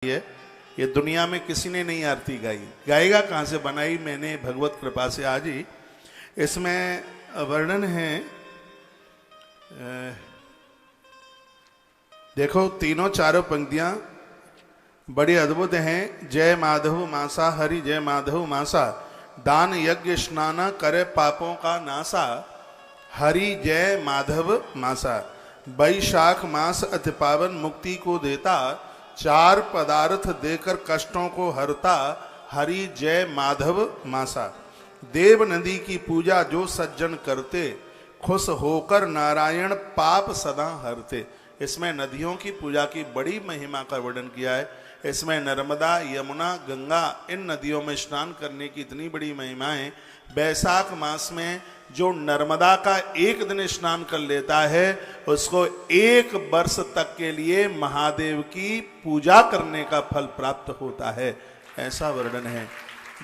है। ये दुनिया में किसी ने नहीं आरती गाई, गाएगा कहाँ से? बनाई मैंने भगवत कृपा से आज ही। इसमें वर्णन है, देखो तीनों चारों पंक्तियां बड़ी अद्भुत हैं। जय माधव मासा हरि जय माधव मासा, दान यज्ञ स्नान करे पापों का नासा, हरि जय माधव मासा। वैशाख मास अति पावन मुक्ति को देता, चार पदार्थ देकर कष्टों को हरता, हरि जय माधव मासा। देव नदी की पूजा जो सज्जन करते, खुश होकर नारायण पाप सदा हरते। इसमें नदियों की पूजा की बड़ी महिमा का वर्णन किया है। इसमें नर्मदा, यमुना, गंगा, इन नदियों में स्नान करने की इतनी बड़ी महिमा है। बैसाख मास में जो नर्मदा का एक दिन स्नान कर लेता है, उसको एक वर्ष तक के लिए महादेव की पूजा करने का फल प्राप्त होता है, ऐसा वर्णन है।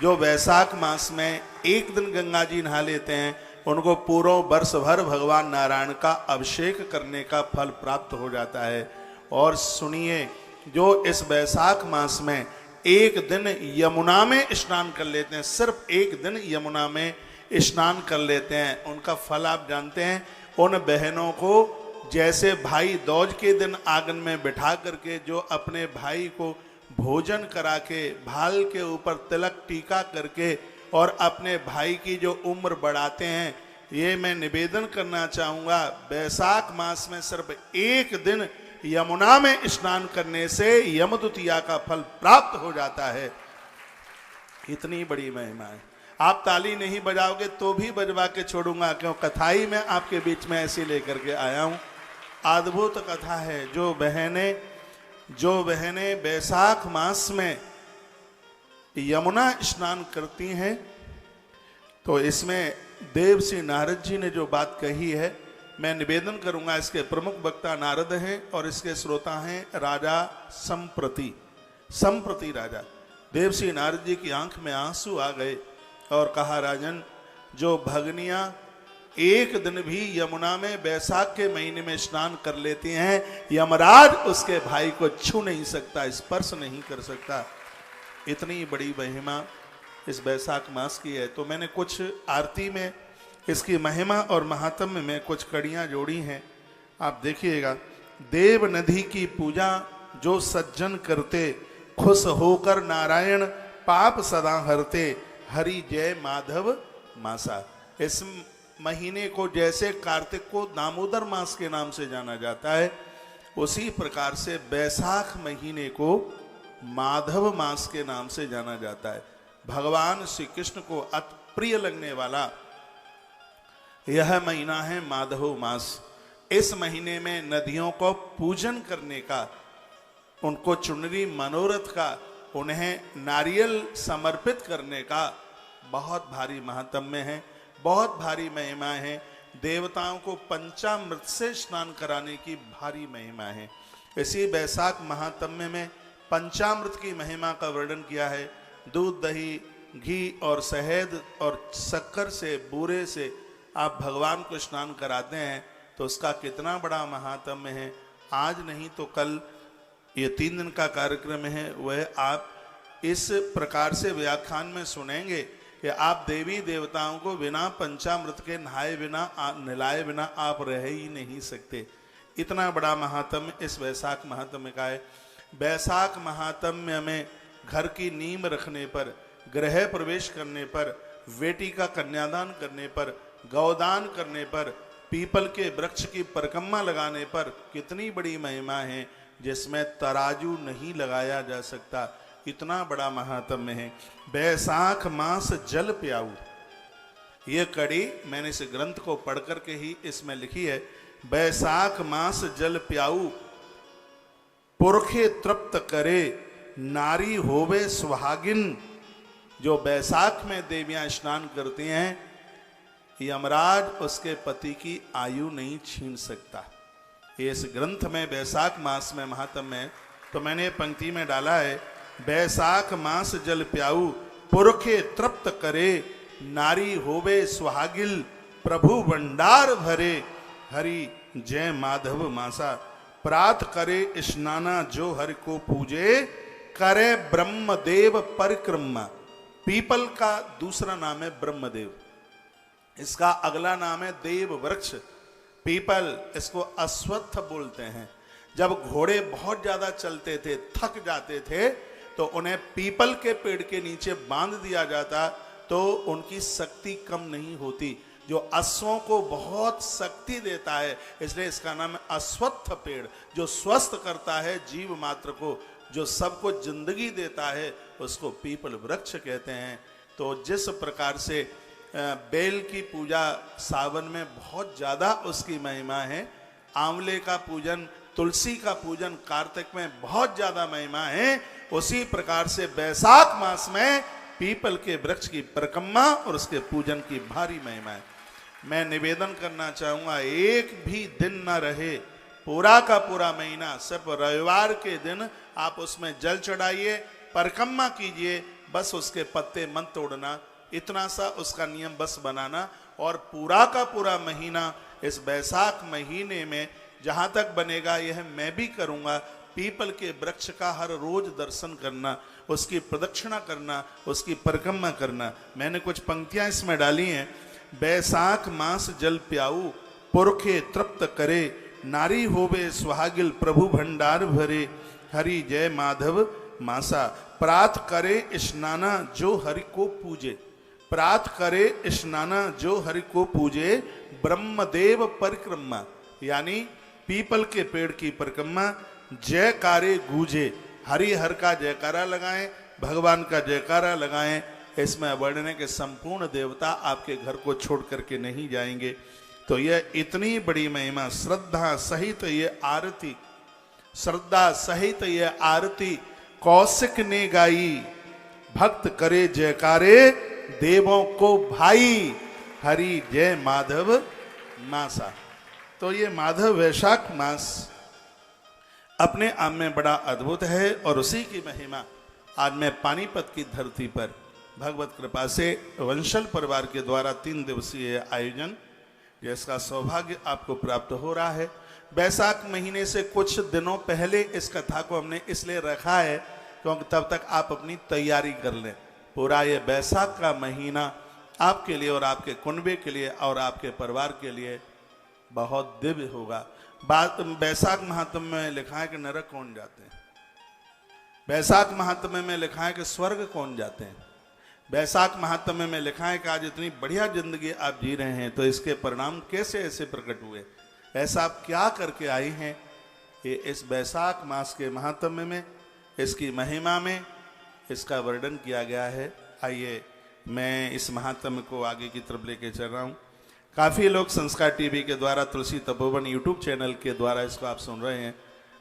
जो वैशाख मास में एक दिन गंगा जी नहा लेते हैं, उनको पूरा वर्ष भर भगवान नारायण का अभिषेक करने का फल प्राप्त हो जाता है। और सुनिए, जो इस वैशाख मास में एक दिन यमुना में स्नान कर लेते हैं, सिर्फ एक दिन यमुना में स्नान कर लेते हैं, उनका फल आप जानते हैं। उन बहनों को जैसे भाई दौज के दिन आंगन में बिठा करके जो अपने भाई को भोजन करा के, भाल के ऊपर तिलक टीका करके और अपने भाई की जो उम्र बढ़ाते हैं, ये मैं निवेदन करना चाहूँगा। वैशाख मास में सिर्फ एक दिन यमुना में स्नान करने से यमद्वितीया का फल प्राप्त हो जाता है। इतनी बड़ी महिमा है। आप ताली नहीं बजाओगे तो भी बजवा के छोड़ूंगा, क्यों कथाई में आपके बीच में ऐसे लेकर के आया हूँ। अद्भुत कथा है। जो बहनें बैसाख मास में यमुना स्नान करती हैं, तो इसमें देव श्री नारद जी ने जो बात कही है, मैं निवेदन करूंगा। इसके प्रमुख वक्ता नारद हैं और इसके श्रोता हैं राजा संप्रति राजा। देव श्री नारद जी की आंख में आंसू आ गए और कहा, राजन, जो भगनियां एक दिन भी यमुना में बैसाख के महीने में स्नान कर लेती हैं, यमराज उसके भाई को छू नहीं सकता, स्पर्श नहीं कर सकता। इतनी बड़ी महिमा इस बैसाख मास की है। तो मैंने कुछ आरती में इसकी महिमा और महात्म्य में कुछ कड़ियां जोड़ी हैं, आप देखिएगा। देव नदी की पूजा जो सज्जन करते, खुश होकर नारायण पाप सदा हरते, हरि जय माधव मासा। इस महीने को जैसे कार्तिक को दामोदर मास के नाम से जाना जाता है, उसी प्रकार से बैसाख महीने को माधव मास के नाम से जाना जाता है। भगवान श्री कृष्ण को अति प्रिय लगने वाला यह महीना है माधव मास। इस महीने में नदियों को पूजन करने का, उनको चुनरी मनोरथ का, उन्हें नारियल समर्पित करने का बहुत भारी महात्म्य है, बहुत भारी महिमा है। देवताओं को पंचामृत से स्नान कराने की भारी महिमा है। इसी बैसाख महात्म्य में पंचामृत की महिमा का वर्णन किया है। दूध, दही, घी और शहद और शक्कर से, बूरे से आप भगवान को स्नान कराते हैं, तो उसका कितना बड़ा महात्म्य है। आज नहीं तो कल ये 3 दिन का कार्यक्रम है, वह आप इस प्रकार से व्याख्यान में सुनेंगे कि आप देवी देवताओं को बिना पंचामृत के नहाए बिना, नहलाए बिना आप रह ही नहीं सकते। इतना बड़ा महात्म्य इस वैशाख महात्म्य का है। वैशाख महात्म्य में घर की नींव रखने पर, गृह प्रवेश करने पर, बेटी का कन्यादान करने पर, गौदान करने पर, पीपल के वृक्ष की परिक्रमा लगाने पर कितनी बड़ी महिमा है, जिसमें तराजू नहीं लगाया जा सकता। इतना बड़ा महात्म्य है। बैसाख मास जल प्याऊ, ये कड़ी मैंने इस ग्रंथ को पढ़ करके ही इसमें लिखी है। बैसाख मास जल प्याऊ, पुरखे तृप्त करे, नारी होवे सुहागिन। जो बैसाख में देवियां स्नान करती हैं, यमराज उसके पति की आयु नहीं छीन सकता। ये इस ग्रंथ में बैसाख मास में महात्म्य है। तो मैंने पंक्ति में डाला है, बैसाख मास जल प्याऊ, पुरखे तृप्त करे, नारी होवे सुहागिल, प्रभु भंडार भरे, हरि जय माधव मासा। प्रात करे स्नाना जो हरि को पूजे, करे ब्रह्मदेव परिक्रमा। पीपल का दूसरा नाम है ब्रह्मदेव, इसका अगला नाम है देव वृक्ष। पीपल, इसको अश्वत्थ बोलते हैं। जब घोड़े बहुत ज्यादा चलते थे, थक जाते थे, तो उन्हें पीपल के पेड़ के नीचे बांध दिया जाता, तो उनकी शक्ति कम नहीं होती। जो अश्वों को बहुत शक्ति देता है, इसलिए इसका नाम है अश्वत्थ पेड़। जो स्वस्थ करता है जीव मात्र को, जो सबको जिंदगी देता है, उसको पीपल वृक्ष कहते हैं। तो जिस प्रकार से बेल की पूजा सावन में बहुत ज्यादा उसकी महिमा है, आंवले का पूजन, तुलसी का पूजन कार्तिक में बहुत ज्यादा महिमा है, उसी प्रकार से बैसाख मास में पीपल के वृक्ष की परिक्रमा और उसके पूजन की भारी महिमा है। मैं निवेदन करना चाहूंगा, एक भी दिन न रहे, पूरा का पूरा महीना, सिर्फ रविवार के दिन आप उसमें जल चढ़ाइए, परिक्रमा कीजिए, बस उसके पत्ते मत तोड़ना, इतना सा उसका नियम बस बनाना। और पूरा का पूरा महीना इस बैसाख महीने में जहां तक बनेगा, यह मैं भी करूंगा, पीपल के वृक्ष का हर रोज दर्शन करना, उसकी प्रदक्षिणा करना, उसकी परिक्रमा करना। मैंने कुछ पंक्तियां इसमें डाली हैं। बैसाख मास जल प्याऊ, पुरखे तृप्त करे, नारी होवे सुहागिल प्रभु भंडार भरे, हरि जय माधव मासा, प्रात करे स्नाना जो हरि को पूजे, प्रात करे स्नाना जो हरि को पूजे, ब्रह्मदेव परिक्रमा, यानी पीपल के पेड़ की परिक्रमा, जयकारे गूंजे, हरि हर का जयकारा लगाएं, भगवान का जयकारा लगाएं। इसमें वर्णन है कि संपूर्ण देवता आपके घर को छोड़ करके नहीं जाएंगे। तो यह इतनी बड़ी महिमा, श्रद्धा सहित ये आरती, श्रद्धा सहित ये आरती कौशिक ने गाई, भक्त करे जयकारे देवों को भाई, हरि जय माधव मासा। तो ये माधव वैशाख मास अपने आप में बड़ा अद्भुत है, और उसी की महिमा आज मैं पानीपत की धरती पर भगवत कृपा से वंशल परिवार के द्वारा 3 दिवसीय आयोजन, जिसका सौभाग्य आपको प्राप्त हो रहा है। बैसाख महीने से कुछ दिनों पहले इस कथा को हमने इसलिए रखा है क्योंकि तब तक आप अपनी तैयारी कर लें। पूरा ये बैसाख का महीना आपके लिए और आपके कुनबे के लिए और आपके परिवार के लिए बहुत दिव्य होगा। बात बैसाख महात्म्य में लिखा है कि नरक कौन जाते हैं, बैसाख महात्म्य में लिखा है कि स्वर्ग कौन जाते हैं, बैसाख महात्म्य में लिखा है कि आज इतनी बढ़िया जिंदगी आप जी रहे हैं, तो इसके परिणाम कैसे ऐसे प्रकट हुए, ऐसा आप क्या करके आए हैं, ये इस बैसाख मास के महात्म्य में, इसकी महिमा में इसका वर्णन किया गया है। आइए मैं इस महात्म्य को आगे की तरफ लेके चल रहा हूँ। काफ़ी लोग संस्कार टीवी के द्वारा, तुलसी तपोवन यूट्यूब चैनल के द्वारा इसको आप सुन रहे हैं।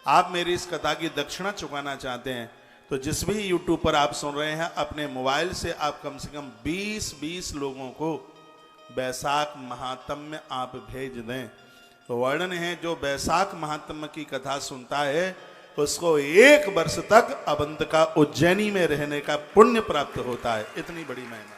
आप मेरी इस कथा की दक्षिणा चुकाना चाहते हैं तो जिस भी यूट्यूब पर आप सुन रहे हैं, अपने मोबाइल से आप कम से कम 20-20 लोगों को बैसाख महात्म्य आप भेज दें। तो वर्णन है, जो बैसाख महात्म्य की कथा सुनता है उसको 1 वर्ष तक अवंतिका उज्जैनी में रहने का पुण्य प्राप्त होता है। इतनी बड़ी महिमा।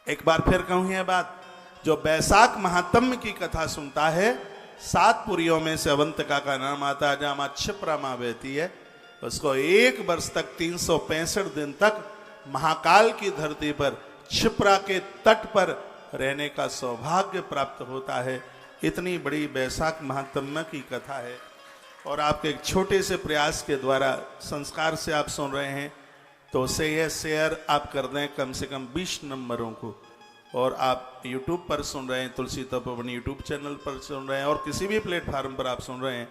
एक बार फिर कहूं यह बात, जो बैसाख महात्म्य की कथा सुनता है, 7 पुरियों में से अवंतिका का नाम आता है, जहां मां क्षिप्रा मां बहती है, उसको 1 वर्ष तक 365 दिन तक महाकाल की धरती पर क्षिप्रा के तट पर रहने का सौभाग्य प्राप्त होता है। इतनी बड़ी बैसाख महात्म्य की कथा है, और आपके एक छोटे से प्रयास के द्वारा संस्कार से आप सुन रहे हैं, तो उसे यह शेयर आप कर दें कम से कम 20 नंबरों को। और आप YouTube पर सुन रहे हैं, तुलसी तपोवन यूट्यूब चैनल पर सुन रहे हैं, और किसी भी प्लेटफार्म पर आप सुन रहे हैं,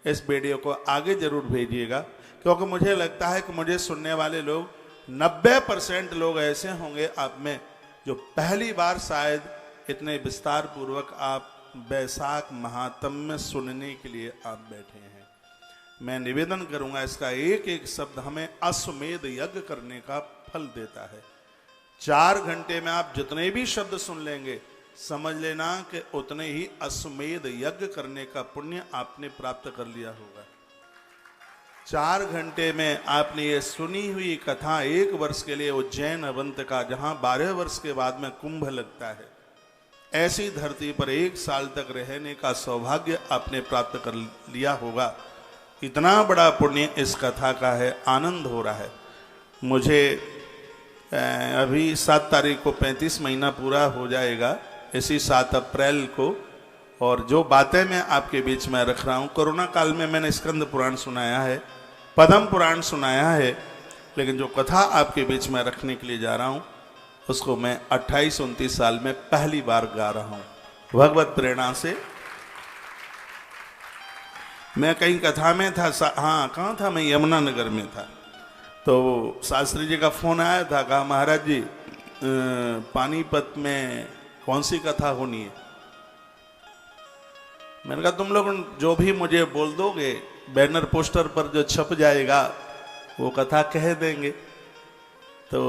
इस वीडियो को आगे जरूर भेजिएगा, क्योंकि मुझे लगता है कि मुझे सुनने वाले लोग 90% लोग ऐसे होंगे आप में जो पहली बार शायद इतने विस्तार पूर्वक आप बैसाख महात्म्य सुनने के लिए आप बैठे हैं। मैं निवेदन करूंगा, इसका एक एक शब्द हमें अश्वमेध यज्ञ करने का फल देता है। 4 घंटे में आप जितने भी शब्द सुन लेंगे, समझ लेना कि उतने ही अश्वमेध यज्ञ करने का पुण्य आपने प्राप्त कर लिया होगा। 4 घंटे में आपने ये सुनी हुई कथा 1 वर्ष के लिए उज्जैन अवंतिका, जहां 12 वर्ष के बाद में कुंभ लगता है, ऐसी धरती पर 1 साल तक रहने का सौभाग्य आपने प्राप्त कर लिया होगा। इतना बड़ा पुण्य इस कथा का है, आनंद हो रहा है मुझे। अभी 7 तारीख को 35 महीना पूरा हो जाएगा, इसी 7 अप्रैल को। और जो बातें मैं आपके बीच में रख रहा हूँ, कोरोना काल में मैंने स्कंद पुराण सुनाया है, पद्म पुराण सुनाया है, लेकिन जो कथा आपके बीच में रखने के लिए जा रहा हूँ उसको मैं 28-29 साल में पहली बार गा रहा हूँ भगवत प्रेरणा से। मैं कहीं कथा में था, हाँ कहाँ था, मैं यमुनानगर में था, तो शास्त्री जी का फोन आया था, कहा महाराज जी पानीपत में कौन सी कथा होनी है। मैंने कहा तुम लोग जो भी मुझे बोल दोगे, बैनर पोस्टर पर जो छप जाएगा वो कथा कह देंगे। तो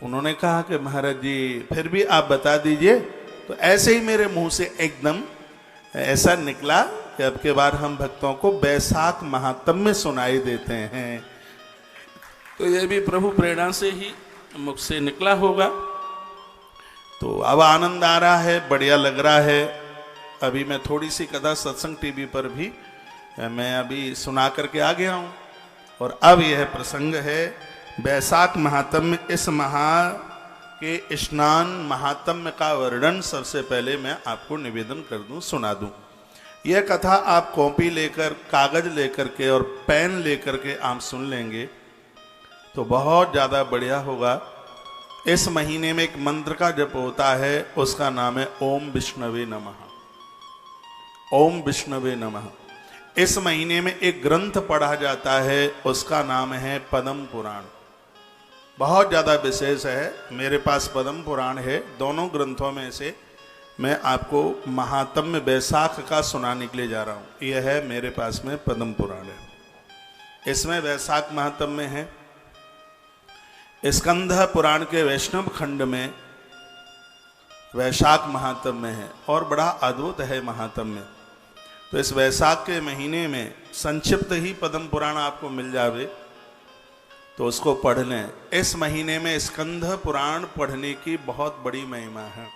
उन्होंने कहा कि महाराज जी फिर भी आप बता दीजिए। तो ऐसे ही मेरे मुंह से एकदम ऐसा निकला कि अब के बार हम भक्तों को बैसाख महात्म्य सुनाई देते हैं। तो ये भी प्रभु प्रेरणा से ही मुख से निकला होगा। तो अब आनंद आ रहा है, बढ़िया लग रहा है। अभी मैं थोड़ी सी कथा सत्संग टीवी पर भी मैं अभी सुना करके आ गया हूँ। और अब यह प्रसंग है बैसाख महात्म्य। इस महा के स्नान महात्म्य का वर्णन सबसे पहले मैं आपको निवेदन कर दूं, सुना दूं। यह कथा आप कॉपी लेकर, कागज लेकर के और पेन लेकर के आप सुन लेंगे तो बहुत ज़्यादा बढ़िया होगा। इस महीने में एक मंत्र का जप होता है, उसका नाम है ओम विष्णवे नमः। ओम विष्णवे नमः। इस महीने में एक ग्रंथ पढ़ा जाता है, उसका नाम है पद्म पुराण। बहुत ज़्यादा विशेष है, मेरे पास पद्म पुराण है। दोनों ग्रंथों में से मैं आपको महात्म्य बैसाख का सुनाने के लिए जा रहा हूँ। यह है मेरे पास में पद्म पुराण है, इसमें बैसाख महात्म्य है। स्कंद पुराण के वैष्णव खंड में वैशाख महात्म्य है और बड़ा अद्भुत है महात्म्य। तो इस वैशाख के महीने में संक्षिप्त ही पद्म पुराण आपको मिल जावे तो उसको पढ़ लें। इस महीने में स्कंद पुराण पढ़ने की बहुत बड़ी महिमा है।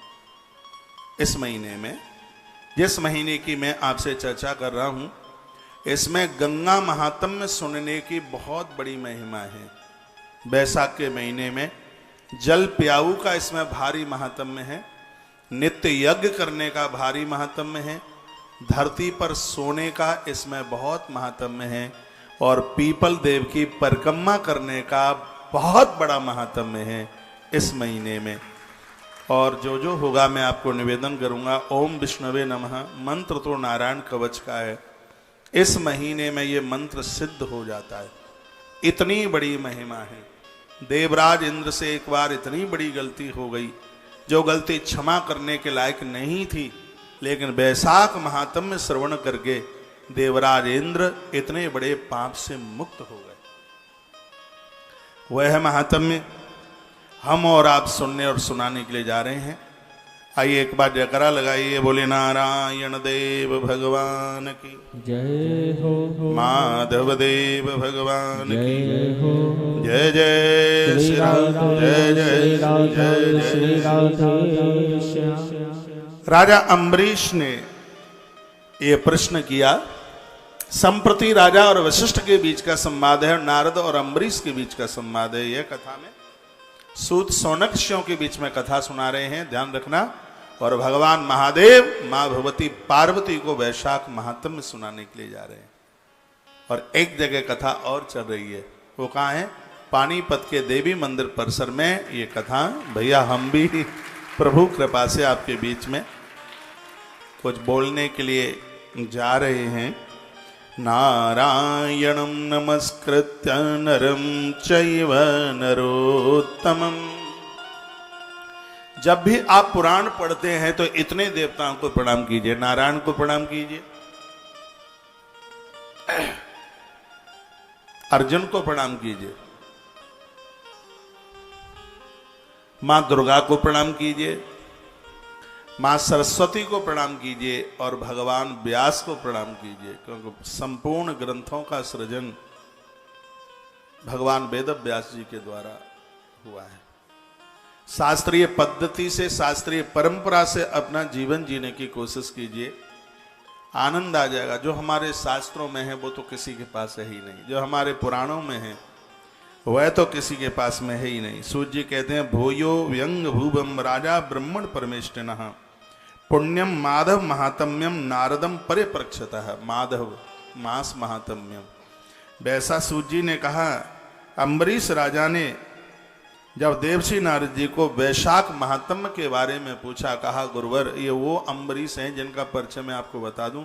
इस महीने में, जिस महीने की मैं आपसे चर्चा कर रहा हूं, इसमें गंगा महात्म्य सुनने की बहुत बड़ी महिमा है। बैसाख के महीने में जल प्याऊ का इसमें भारी महात्म्य है, नित्य यज्ञ करने का भारी महात्म्य है, धरती पर सोने का इसमें बहुत महात्म्य है और पीपल देव की परिक्रमा करने का बहुत बड़ा महात्म्य है इस महीने में। और जो जो होगा मैं आपको निवेदन करूंगा। ओम विष्णवे नमः मंत्र तो नारायण कवच का है, इस महीने में ये मंत्र सिद्ध हो जाता है। इतनी बड़ी महिमा है। देवराज इंद्र से एक बार इतनी बड़ी गलती हो गई, जो गलती क्षमा करने के लायक नहीं थी, लेकिन बैसाख महात्म्य श्रवण करके देवराज इंद्र इतने बड़े पाप से मुक्त हो गए। वह महात्म्य हम और आप सुनने और सुनाने के लिए जा रहे हैं। आइए एक बार जयकारा लगाइए, बोले नारायण देव भगवान की जय हो, माधव देव भगवान की जय। जय श्री राम, जय जय जय श्री राधे। राजा अम्बरीश ने ये प्रश्न किया। संप्रति राजा और वशिष्ठ के बीच का संवाद है, नारद और अम्बरीश के बीच का संवाद है। यह कथा में सूत सौनकशियों के बीच में कथा सुना रहे हैं, ध्यान रखना। और भगवान महादेव मां भगवती पार्वती को वैशाख महात्म्य सुनाने के लिए जा रहे हैं। और एक जगह कथा और चल रही है, वो कहाँ है? पानीपत के देवी मंदिर परिसर में ये कथा। भैया हम भी प्रभु कृपा से आपके बीच में कुछ बोलने के लिए जा रहे हैं। नारायणं नमस्कृत्य नरं चैव नरोत्तमम्। जब भी आप पुराण पढ़ते हैं तो इतने देवताओं को प्रणाम कीजिए। नारायण को प्रणाम कीजिए, अर्जुन को प्रणाम कीजिए, मां दुर्गा को प्रणाम कीजिए, मां सरस्वती को प्रणाम कीजिए और भगवान व्यास को प्रणाम कीजिए, क्योंकि संपूर्ण ग्रंथों का सृजन भगवान वेद व्यास जी के द्वारा हुआ है। शास्त्रीय पद्धति से, शास्त्रीय परंपरा से अपना जीवन जीने की कोशिश कीजिए। आनंद आ जाएगा। जो हमारे शास्त्रों में है वो तो किसी के पास है ही नहीं, जो हमारे पुराणों में है वह तो किसी के पास में है ही नहीं। सूर्य जी कहते हैं भूयो व्यंग भूवम राजा ब्रह्मण परमेष्टिनः पुण्यम माधव महात्म्यम नारदम परे प्रक्षतः। माधव मास महात्म्यम। वैसा सूर्य जी ने कहा, अम्बरीश राजा ने जब देवसी नारद जी को वैशाख महात्म्य के बारे में पूछा, कहा गुरुवर ये वो अम्बरीश हैं जिनका परिचय मैं आपको बता दूं,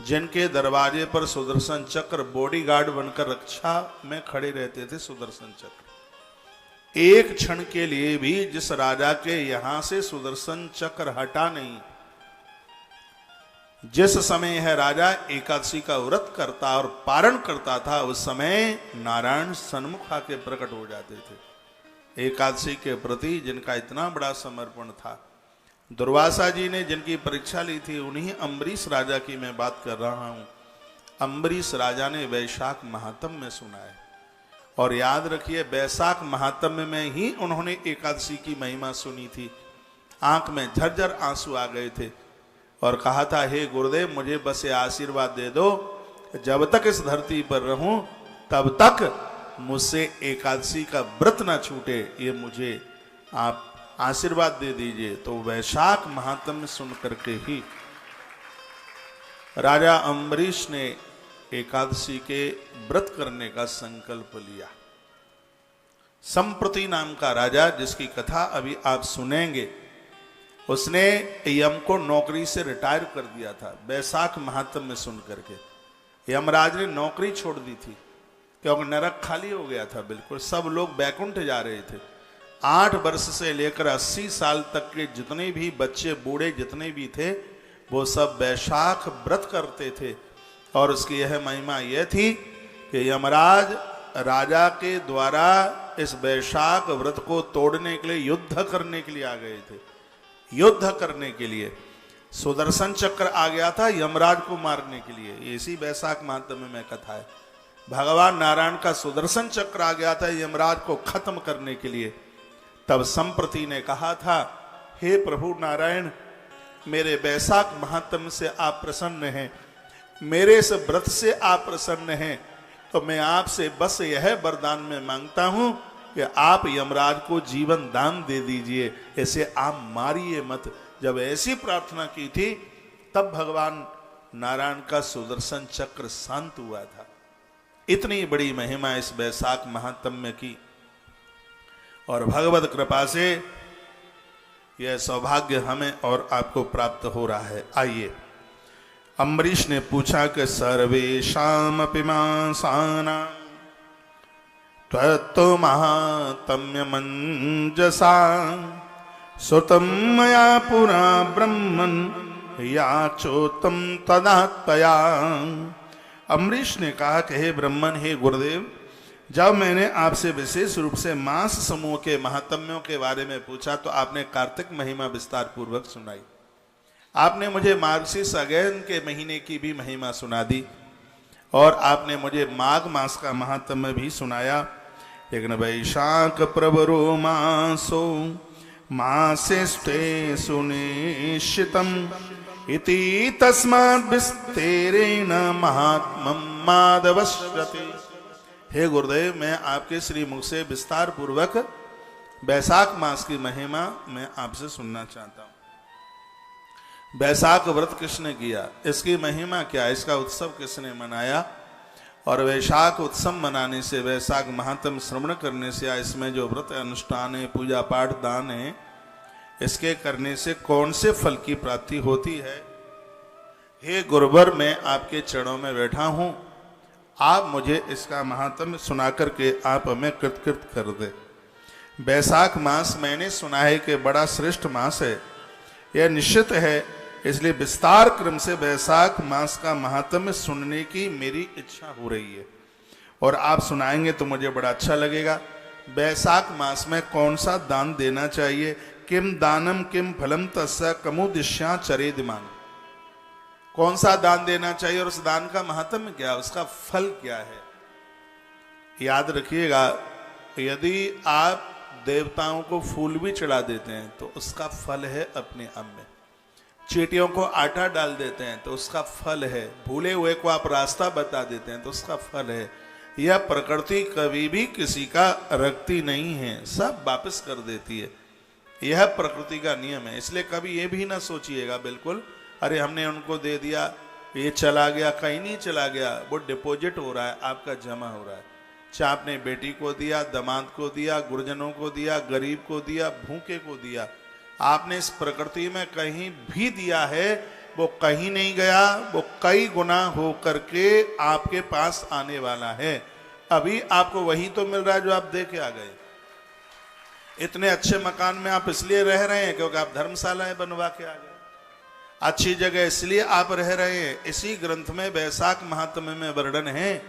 जिनके दरवाजे पर सुदर्शन चक्र बॉडीगार्ड बनकर रक्षा में खड़े रहते थे। सुदर्शन चक्र एक क्षण के लिए भी जिस राजा के यहां से सुदर्शन चक्र हटा नहीं। जिस समय यह राजा एकादशी का व्रत करता और पारण करता था, उस समय नारायण सन्मुख आके प्रकट हो जाते थे। एकादशी के प्रति जिनका इतना बड़ा समर्पण था, दुर्वासा जी ने जिनकी परीक्षा ली थी, उन्हीं अम्बरीश राजा की मैं बात कर रहा हूं। अम्बरीश राजा ने वैशाख महात्म्य में सुना है, और याद रखिए वैशाख महात्म्य में ही उन्होंने एकादशी की महिमा सुनी थी। आंख में झरझर आंसू आ गए थे और कहा था, हे गुरुदेव मुझे बस ये आशीर्वाद दे दो, जब तक इस धरती पर रहूं तब तक मुझसे एकादशी का व्रत ना छूटे, ये मुझे आप आशीर्वाद दे दीजिए। तो वैशाख महात्म्य सुन करके ही राजा अम्बरीश ने एकादशी के व्रत करने का संकल्प लिया। संप्रति नाम का राजा, जिसकी कथा अभी आप सुनेंगे, उसने यम को नौकरी से रिटायर कर दिया था वैशाख महात्म्य सुन करके। यमराज ने नौकरी छोड़ दी थी क्योंकि नरक खाली हो गया था बिल्कुल, सब लोग बैकुंठ जा रहे थे। 8 वर्ष से लेकर 80 साल तक के जितने भी बच्चे बूढ़े जितने भी थे, वो सब वैशाख व्रत करते थे। और उसकी यह महिमा यह थी कि यमराज राजा के द्वारा इस वैशाख व्रत को तोड़ने के लिए, युद्ध करने के लिए आ गए थे। युद्ध करने के लिए सुदर्शन चक्र आ गया था यमराज को मारने के लिए। इसी वैशाख महात्म्य में कथा है, भगवान नारायण का सुदर्शन चक्र आ गया था यमराज को खत्म करने के लिए। तब संप्रति ने कहा था, हे प्रभु नारायण, मेरे वैशाख महात्म्य से आप प्रसन्न हैं, मेरे इस व्रत से आप प्रसन्न हैं, तो मैं आपसे बस यह वरदान में मांगता हूं कि आप यमराज को जीवन दान दे दीजिए, ऐसे आप मारिए मत। जब ऐसी प्रार्थना की थी तब भगवान नारायण का सुदर्शन चक्र शांत हुआ था। इतनी बड़ी महिमा इस वैशाख महात्म्य की, और भगवत कृपा से यह सौभाग्य हमें और आपको प्राप्त हो रहा है। आइए, अम्बरीश ने पूछा कि सर्वेषाम अपि मासानां त्वत्तो महात्म्य मंजसा सुतम मया पुरा ब्रह्मन् याचोतम तदात्तया। अम्बरीश ने कहा कि हे ब्रह्मन, हे गुरुदेव, जब मैंने आपसे विशेष रूप से मास समूह के महात्म्यों के बारे में पूछा तो आपने कार्तिक महिमा विस्तार पूर्वक सुनाई। आपने मुझे मार्गशीर्ष अगहन के महीने की भी महिमा सुना दी, और आपने मुझे माघ मास का महात्म्य भी सुनाया। लेकिन वैशाख प्रवरो मासो मासेष्टे सुनिश्चितम इति तस्मात् विस्तेरेण महात्म्यं माधवश्यते। हे गुरुदेव, मैं आपके श्री मुख से विस्तार पूर्वक वैशाख मास की महिमा मैं आपसे सुनना चाहता हूं। वैशाख व्रत किसने किया, इसकी महिमा क्या, इसका उत्सव किसने मनाया, और वैशाख उत्सव मनाने से, वैशाख महात्म्य श्रवण करने से, या इसमें जो व्रत अनुष्ठान है, पूजा पाठ दान है, इसके करने से कौन से फल की प्राप्ति होती है। हे गुरुवर, मैं आपके चरणों में बैठा हूं, आप मुझे इसका महात्म्य सुना करके आप हमें कृतकृत कर दे। वैशाख मास मैंने सुना है कि बड़ा श्रेष्ठ मास है, यह निश्चित है, इसलिए विस्तार क्रम से वैशाख मास का महात्म्य सुनने की मेरी इच्छा हो रही है, और आप सुनाएंगे तो मुझे बड़ा अच्छा लगेगा। वैशाख मास में कौन सा दान देना चाहिए, किम दानम किम फलम तस्य कमुदिश्या चरेदिमान, कौन सा दान देना चाहिए और उस दान का महात्म्य क्या है, उसका फल क्या है। याद रखिएगा, यदि आप देवताओं को फूल भी चढ़ा देते हैं तो उसका फल है अपने आप में। चींटियों को आटा डाल देते हैं तो उसका फल है, भूले हुए को आप रास्ता बता देते हैं तो उसका फल है। यह प्रकृति कभी भी किसी का रखती नहीं है, सब वापस कर देती है। यह प्रकृति का नियम है। इसलिए कभी ये भी ना सोचिएगा बिल्कुल अरे हमने उनको दे दिया ये चला गया, कहीं नहीं चला गया, वो डिपॉजिट हो रहा है, आपका जमा हो रहा है। चाहे आपने बेटी को दिया, दामाद को दिया, गुरुजनों को दिया, गरीब को दिया, भूखे को दिया, आपने इस प्रकृति में कहीं भी दिया है, वो कहीं नहीं गया, वो कई गुना हो करके आपके पास आने वाला है। अभी आपको वही तो मिल रहा है जो आप दे के आ गए। इतने अच्छे मकान में आप इसलिए रह रहे हैं क्योंकि आप धर्मशालाएं बनवा के आ गए, अच्छी जगह इसलिए आप रह रहे हैं। इसी ग्रंथ में वैशाख महात्म्य में वर्णन है,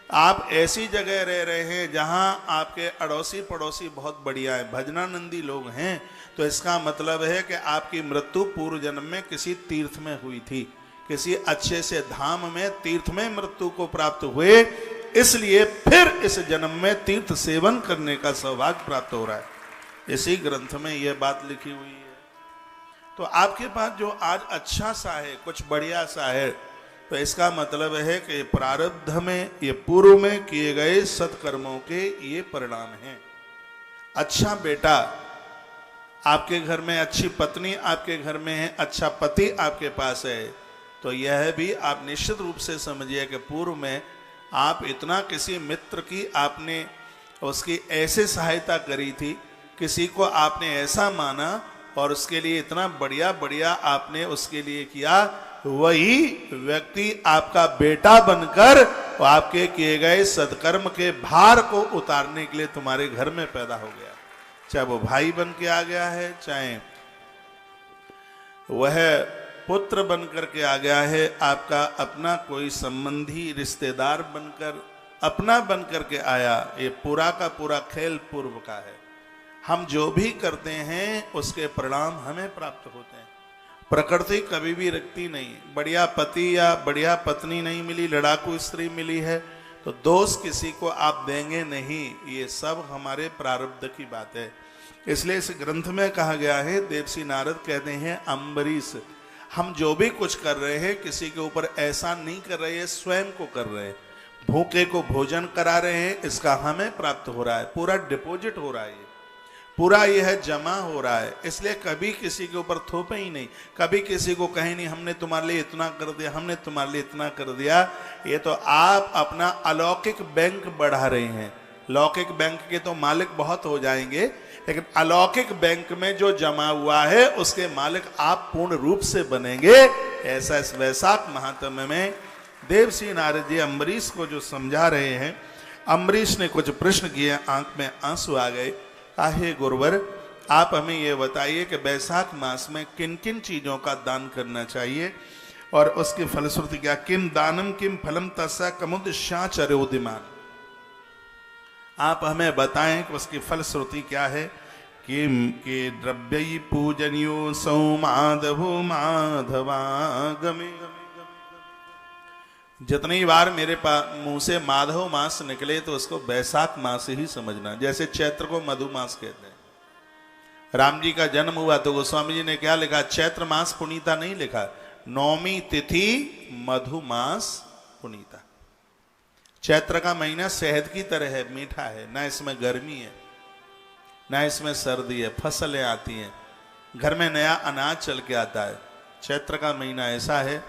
आप ऐसी जगह रह रहे हैं जहां आपके अड़ोसी पड़ोसी बहुत बढ़िया है, भजनानंदी लोग हैं, तो इसका मतलब है कि आपकी मृत्यु पूर्व जन्म में किसी तीर्थ में हुई थी, किसी अच्छे से धाम में तीर्थ में मृत्यु को प्राप्त हुए, इसलिए फिर इस जन्म में तीर्थ सेवन करने का सौभाग्य प्राप्त हो रहा है। इसी ग्रंथ में यह बात लिखी हुई है। तो आपके पास जो आज अच्छा सा है, कुछ बढ़िया सा है, तो इसका मतलब है कि प्रारब्ध में, ये पूर्व में किए गए सत्कर्मों के ये परिणाम हैं। अच्छा बेटा आपके घर में, अच्छी पत्नी आपके घर में है, अच्छा पति आपके पास है, तो यह भी आप निश्चित रूप से समझिए कि पूर्व में आप इतना किसी मित्र की आपने उसकी ऐसे सहायता करी थी, किसी को आपने ऐसा माना और उसके लिए इतना बढ़िया बढ़िया आपने उसके लिए किया, वही व्यक्ति आपका बेटा बनकर आपके किए गए सत्कर्म के भार को उतारने के लिए तुम्हारे घर में पैदा हो गया। चाहे वो भाई बन के आ गया है, चाहे वह पुत्र बन करके आ गया है, आपका अपना कोई संबंधी रिश्तेदार बनकर अपना बन करके आया। ये पूरा का पूरा खेल पूर्व का है। हम जो भी करते हैं उसके परिणाम हमें प्राप्त होते हैं। प्रकृति कभी भी रखती नहीं। बढ़िया पति या बढ़िया पत्नी नहीं मिली, लड़ाकू स्त्री मिली है, तो दोष किसी को आप देंगे नहीं। ये सब हमारे प्रारब्ध की बात है। इसलिए इस ग्रंथ में कहा गया है, देवसी नारद कहते हैं, अम्बरीश हम जो भी कुछ कर रहे हैं किसी के ऊपर एहसान नहीं कर रहे हैं, स्वयं को कर रहे हैं। भूखे को भोजन करा रहे हैं, इसका हमें प्राप्त हो रहा है, पूरा डिपॉजिट हो रहा है, पूरा यह जमा हो रहा है। इसलिए कभी किसी के ऊपर थोपे ही नहीं, कभी किसी को कहे नहीं हमने तुम्हारे लिए इतना कर दिया, हमने तुम्हारे लिए इतना कर दिया। ये तो आप अपना अलौकिक बैंक बढ़ा रहे हैं। लौकिक बैंक के तो मालिक बहुत हो जाएंगे, लेकिन अलौकिक बैंक में जो जमा हुआ है उसके मालिक आप पूर्ण रूप से बनेंगे। ऐसा इस वैशाख महात्म्य में देवसी नारद जी अम्बरीश को जो समझा रहे हैं। अम्बरीश ने कुछ प्रश्न किए, आंख में आंसू आ गए। हे गुरुवर, आप हमें ये बताइए कि वैशाख मास में किन किन चीजों का दान करना चाहिए और उसकी फलश्रुति क्या। किम दानम किम फलम तस्सा कमुदशाचर्योदिमान। आप हमें बताएं कि उसकी फलश्रुति क्या है। किम के द्रव्य पूजनियो सौ माधवो माधवागमे। जितनी बार मेरे मुंह से माधव मास निकले तो उसको वैशाख मास ही समझना। जैसे चैत्र को मधु मास कहते हैं। राम जी का जन्म हुआ तो गोस्वामी जी ने क्या लिखा, चैत्र मास पुनीता नहीं लिखा, नौमी तिथि मधु मास पुनीता। चैत्र का महीना शहद की तरह है, मीठा है, ना इसमें गर्मी है ना इसमें सर्दी है, फसलें आती हैं, घर में नया अनाज चल के आता है। चैत्र का महीना ऐसा है।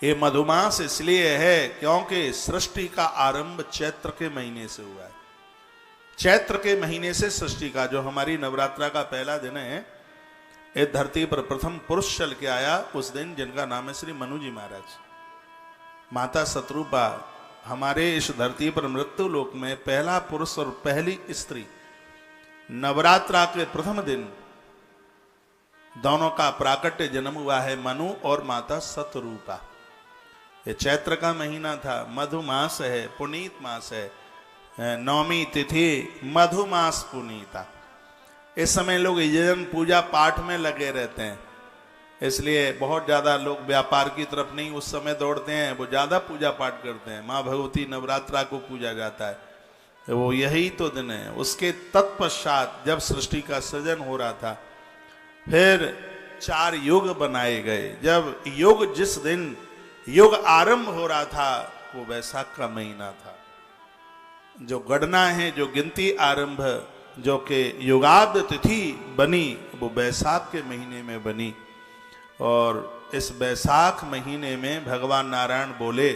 ये मधुमास इसलिए है क्योंकि सृष्टि का आरंभ चैत्र के महीने से हुआ है। चैत्र के महीने से सृष्टि का, जो हमारी नवरात्रा का पहला दिन है, इस धरती पर प्रथम पुरुष चल के आया उस दिन, जिनका नाम है श्री मनु जी महाराज। माता शत्रुपा हमारे इस धरती पर मृत्यु लोक में पहला पुरुष और पहली स्त्री। नवरात्रा के प्रथम दिन दोनों का प्राकट्य जन्म हुआ है, मनु और माता शत्रुपा। ये चैत्र का महीना था, मधु मास है, पुनीत मास है, नौमी तिथि मधु मास पुनीता। इस समय लोग यजन पूजा पाठ में लगे रहते हैं, इसलिए बहुत ज्यादा लोग व्यापार की तरफ नहीं उस समय दौड़ते हैं, वो ज्यादा पूजा पाठ करते हैं। माँ भगवती नवरात्रा को पूजा जाता है, वो यही तो दिन है। उसके तत्पश्चात जब सृष्टि का सृजन हो रहा था, फिर 4 युग बनाए गए। जब युग जिस दिन युग आरंभ हो रहा था वो वैशाख का महीना था। जो गणना है, जो गिनती आरंभ, जो कि युगाब्द तिथि बनी वो वैशाख के महीने में बनी। और इस वैशाख महीने में भगवान नारायण बोले,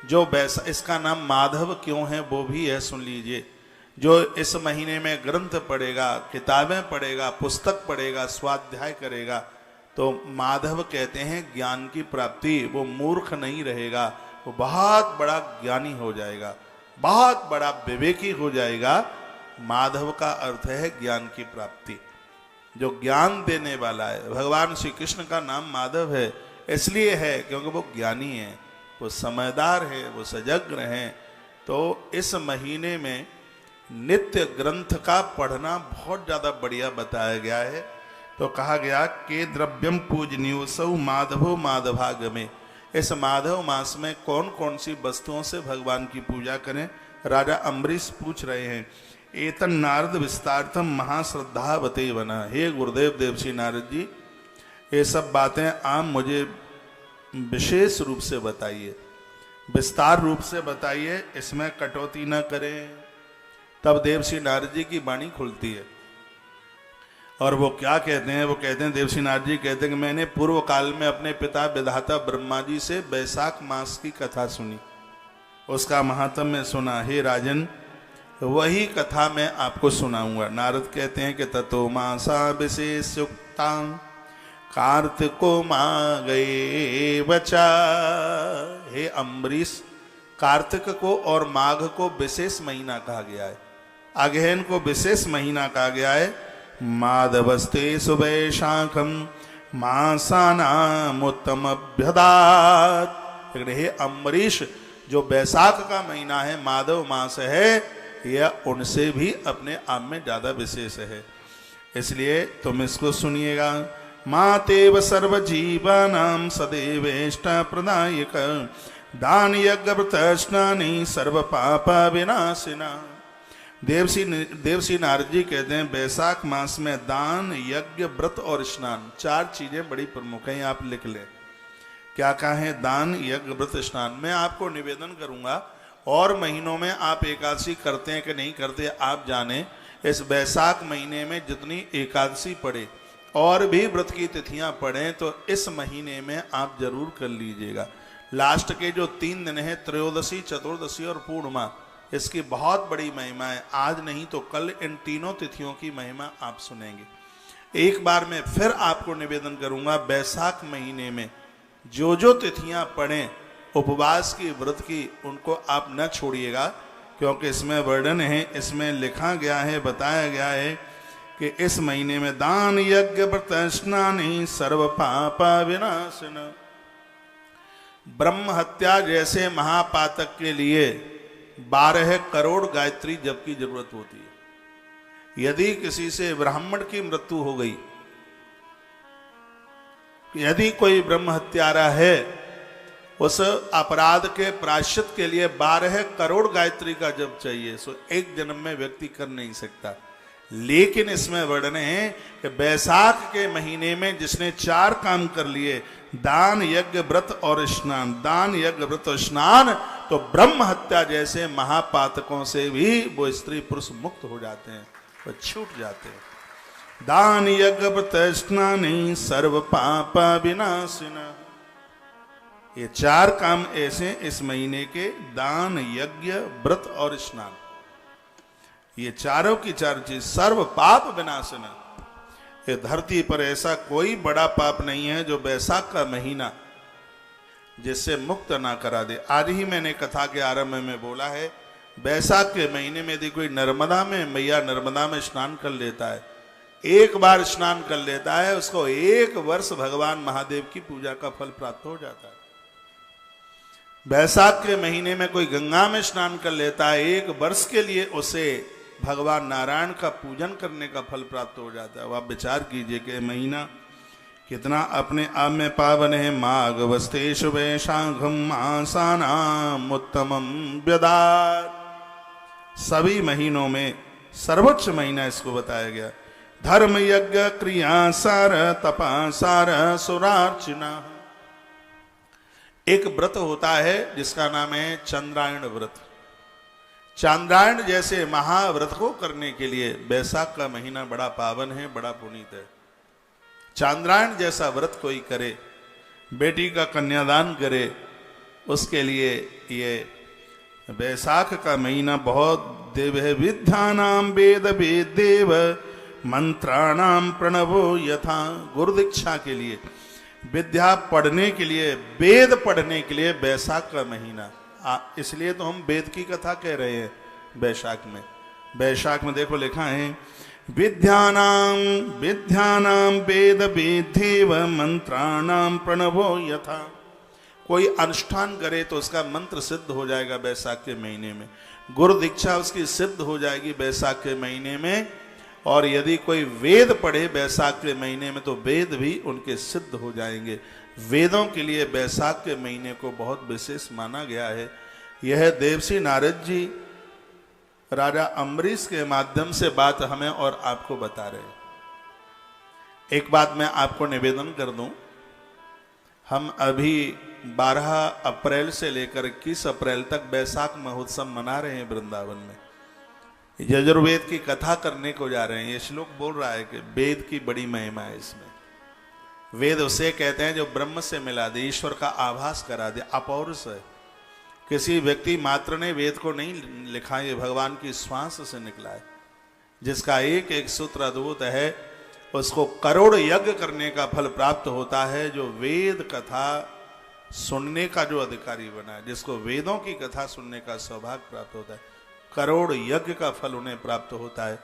जो इसका नाम माधव क्यों है वो भी है, सुन लीजिए। जो इस महीने में ग्रंथ पढ़ेगा, किताबें पढ़ेगा, पुस्तक पढ़ेगा, स्वाध्याय करेगा, तो माधव कहते हैं ज्ञान की प्राप्ति। वो मूर्ख नहीं रहेगा, वो बहुत बड़ा ज्ञानी हो जाएगा, बहुत बड़ा विवेकी हो जाएगा। माधव का अर्थ है ज्ञान की प्राप्ति, जो ज्ञान देने वाला है। भगवान श्री कृष्ण का नाम माधव है, इसलिए है क्योंकि वो ज्ञानी है, वो समझदार है, वो सजग्र हैं। तो इस महीने में नित्य ग्रंथ का पढ़ना बहुत ज़्यादा बढ़िया बताया गया है। तो कहा गया कि द्रव्यम पूजनीयोसौ माधवो माधवागमे। इस माधव मास में कौन कौन सी वस्तुओं से भगवान की पूजा करें? राजा अम्बरीश पूछ रहे हैं। एतन नारद विस्तारतम महाश्रद्धावते वना। हे गुरुदेव देवश्री नारद जी, ये सब बातें आप मुझे विशेष रूप से बताइए, विस्तार रूप से बताइए, इसमें कटौती न करें। तब देवश्री नारद जी की वाणी खुलती है और वो क्या कहते हैं? वो कहते हैं, देवश्री नारद जी कहते हैं कि मैंने पूर्व काल में अपने पिता विधाता ब्रह्मा जी से वैशाख मास की कथा सुनी, उसका महात्म्य सुना। हे राजन, वही कथा मैं आपको सुनाऊंगा। नारद कहते हैं कि ततो मासा विशेष युक्ता कार्तिको माँ गए बचा। हे अम्बरीश, कार्तिक को और माघ को विशेष महीना कहा गया है, अगहन को विशेष महीना कहा गया है। माधवस्ते सुवैशाखम मासानामुत्तम अभ्यदात। हे अम्बरीश, जो वैशाख का महीना है, माधव मास है, यह उनसे भी अपने आप में ज्यादा विशेष है, इसलिए तुम इसको सुनिएगा। मातेव सर्वजीवानां सदैवेष्ट प्रदायक दान यज्ञ व्रत स्नानि सर्व पाप विनाशिना। देवश्री नारद जी कहते हैं वैशाख मास में दान, यज्ञ, व्रत और स्नान 4 चीजें बड़ी प्रमुख हैं, आप लिख लें। क्या कहा है? दान, यज्ञ, व्रत, स्नान। मैं आपको निवेदन करूंगा, और महीनों में आप एकादशी करते हैं कि नहीं करते आप जाने, इस वैशाख महीने में जितनी एकादशी पड़े और भी व्रत की तिथियां पड़े तो इस महीने में आप जरूर कर लीजिएगा। लास्ट के जो 3 दिन है, त्रयोदशी, चतुर्दशी और पूर्णिमा, इसकी बहुत बड़ी महिमा है। आज नहीं तो कल इन तीनों तिथियों की महिमा आप सुनेंगे। एक बार मैं फिर आपको निवेदन करूंगा, वैशाख महीने में जो जो तिथियां पड़ें उपवास की, व्रत की, उनको आप न छोड़िएगा, क्योंकि इसमें वर्णन है, इसमें लिखा गया है, बताया गया है कि इस महीने में दान, यज्ञ, व्रत, स्नानि सर्व पाप विनाशन। ब्रह्म हत्या जैसे महापातक के लिए 12 करोड़ गायत्री जप की जरूरत होती है। यदि किसी से ब्राह्मण की मृत्यु हो गई, यदि कोई ब्रह्म हत्यारा है, उस अपराध के प्रायश्चित के लिए 12 करोड़ गायत्री का जप चाहिए। सो एक जन्म में व्यक्ति कर नहीं सकता। लेकिन इसमें वर्णन है कि वैशाख के महीने में जिसने 4 काम कर लिए, दान, यज्ञ, व्रत और स्नान, दान, यज्ञ, व्रत और स्नान, तो ब्रह्म हत्या जैसे महापातकों से भी वो स्त्री पुरुष मुक्त हो जाते हैं, वो छूट जाते हैं। दान, यज्ञ, व्रत, स्नानि सर्व पाप विनाशिना। ये 4 काम ऐसे इस महीने के, दान, यज्ञ, व्रत और स्नान, ये चारों की 4 चीज सर्व पाप विनाशना। ये धरती पर ऐसा कोई बड़ा पाप नहीं है जो वैशाख का महीना जिससे मुक्त ना करा दे। आज ही मैंने कथा के आरंभ में बोला है, वैशाख के महीने में यदि कोई नर्मदा में, मैया नर्मदा में स्नान कर लेता है, एक बार स्नान कर लेता है, उसको 1 वर्ष भगवान महादेव की पूजा का फल प्राप्त हो जाता है। वैशाख के महीने में कोई गंगा में स्नान कर लेता है, 1 वर्ष के लिए उसे भगवान नारायण का पूजन करने का फल प्राप्त हो जाता है। आप विचार कीजिए कि महीना कितना अपने आप में पावन है। माघ वस्तेश वैशाखम मासानाम उत्तमम व्यदात। सभी महीनों में सर्वोच्च महीना इसको बताया गया। धर्म यज्ञ क्रिया सार तपासार सुरार्चना। एक व्रत होता है जिसका नाम है चंद्रायण व्रत। चांद्रायण जैसे महाव्रत को करने के लिए बैसाख का महीना बड़ा पावन है, बड़ा पुनीत है। चांद्रायण जैसा व्रत कोई करे, बेटी का कन्यादान करे, उसके लिए ये बैसाख का महीना बहुत देव है। विद्यानाम वेद वेदेव मंत्राणाम प्रणवो यथा। गुरु दीक्षा के लिए, विद्या पढ़ने के लिए, वेद पढ़ने के लिए बैसाख का महीना, इसलिए तो हम वेद की कथा कह रहे हैं बैसाख में। बैसाख में देखो लिखा है विद्यानाम वेद वेदेव मंत्राणाम प्रणवो यथा। कोई अनुष्ठान करे तो उसका मंत्र सिद्ध हो जाएगा बैसाख के महीने में। गुरु दीक्षा उसकी सिद्ध हो जाएगी बैसाख के महीने में। और यदि कोई वेद पढ़े बैसाख के महीने में तो वेद भी उनके सिद्ध हो जाएंगे। वेदों के लिए बैसाख के महीने को बहुत विशेष माना गया है। यह देवसी नारद जी राजा अम्बरीश के माध्यम से बात हमें और आपको बता रहे हैं। एक बात मैं आपको निवेदन कर दूं, हम अभी 12 अप्रैल से लेकर 21 अप्रैल तक बैसाख महोत्सव मना रहे हैं वृंदावन में। यजुर्वेद की कथा करने को जा रहे हैं। ये श्लोक बोल रहा है कि वेद की बड़ी महिमा है इसमें। वेद उसे कहते हैं जो ब्रह्म से मिला दे, ईश्वर का आभास करा दे, अपौरुष है। किसी व्यक्ति मात्र ने वेद को नहीं लिखा, ये भगवान की श्वास से निकला है। जिसका एक एक सूत्र अद्भुत है, उसको करोड़ यज्ञ करने का फल प्राप्त होता है। जो वेद कथा सुनने का जो अधिकारी बना है, जिसको वेदों की कथा सुनने का सौभाग्य प्राप्त होता है, करोड़ यज्ञ का फल उन्हें प्राप्त होता है।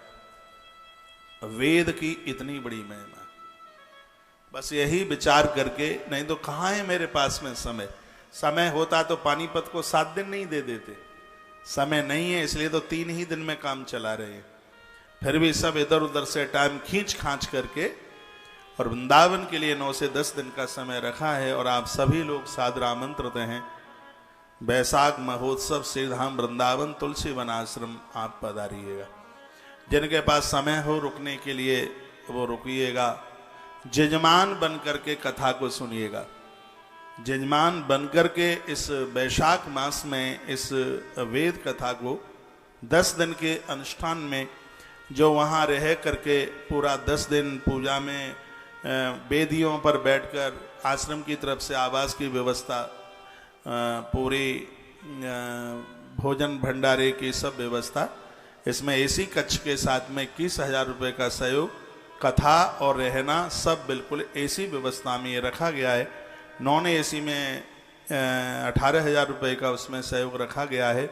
वेद की इतनी बड़ी महिमा। बस यही विचार करके, नहीं तो कहाँ है मेरे पास में समय। समय होता तो पानीपत को 7 दिन नहीं दे देते। समय नहीं है, इसलिए तो 3 ही दिन में काम चला रहे हैं। फिर भी सब इधर उधर से टाइम खींच खांच करके और वृंदावन के लिए 9 से 10 दिन का समय रखा है। और आप सभी लोग सादर आमंत्रित हैं। बैसाख महोत्सव श्रीधाम वृंदावन तुलसी वन आश्रम आप पधारिएगा। जिनके पास समय हो रुकने के लिए वो रुकिएगा। जजमान बन करके कथा को सुनिएगा। जजमान बनकर के इस बैसाख मास में इस वेद कथा को 10 दिन के अनुष्ठान में, जो वहाँ रह करके पूरा 10 दिन पूजा में वेदियों पर बैठकर आश्रम की तरफ से आवास की व्यवस्था, पूरी भोजन भंडारे की सब व्यवस्था, इसमें एसी कक्ष के साथ में 21,000 रुपये का सहयोग, कथा और रहना सब बिल्कुल एसी व्यवस्था में ये रखा गया है। नॉन एसी में 18,000 रुपये का उसमें सहयोग रखा गया है।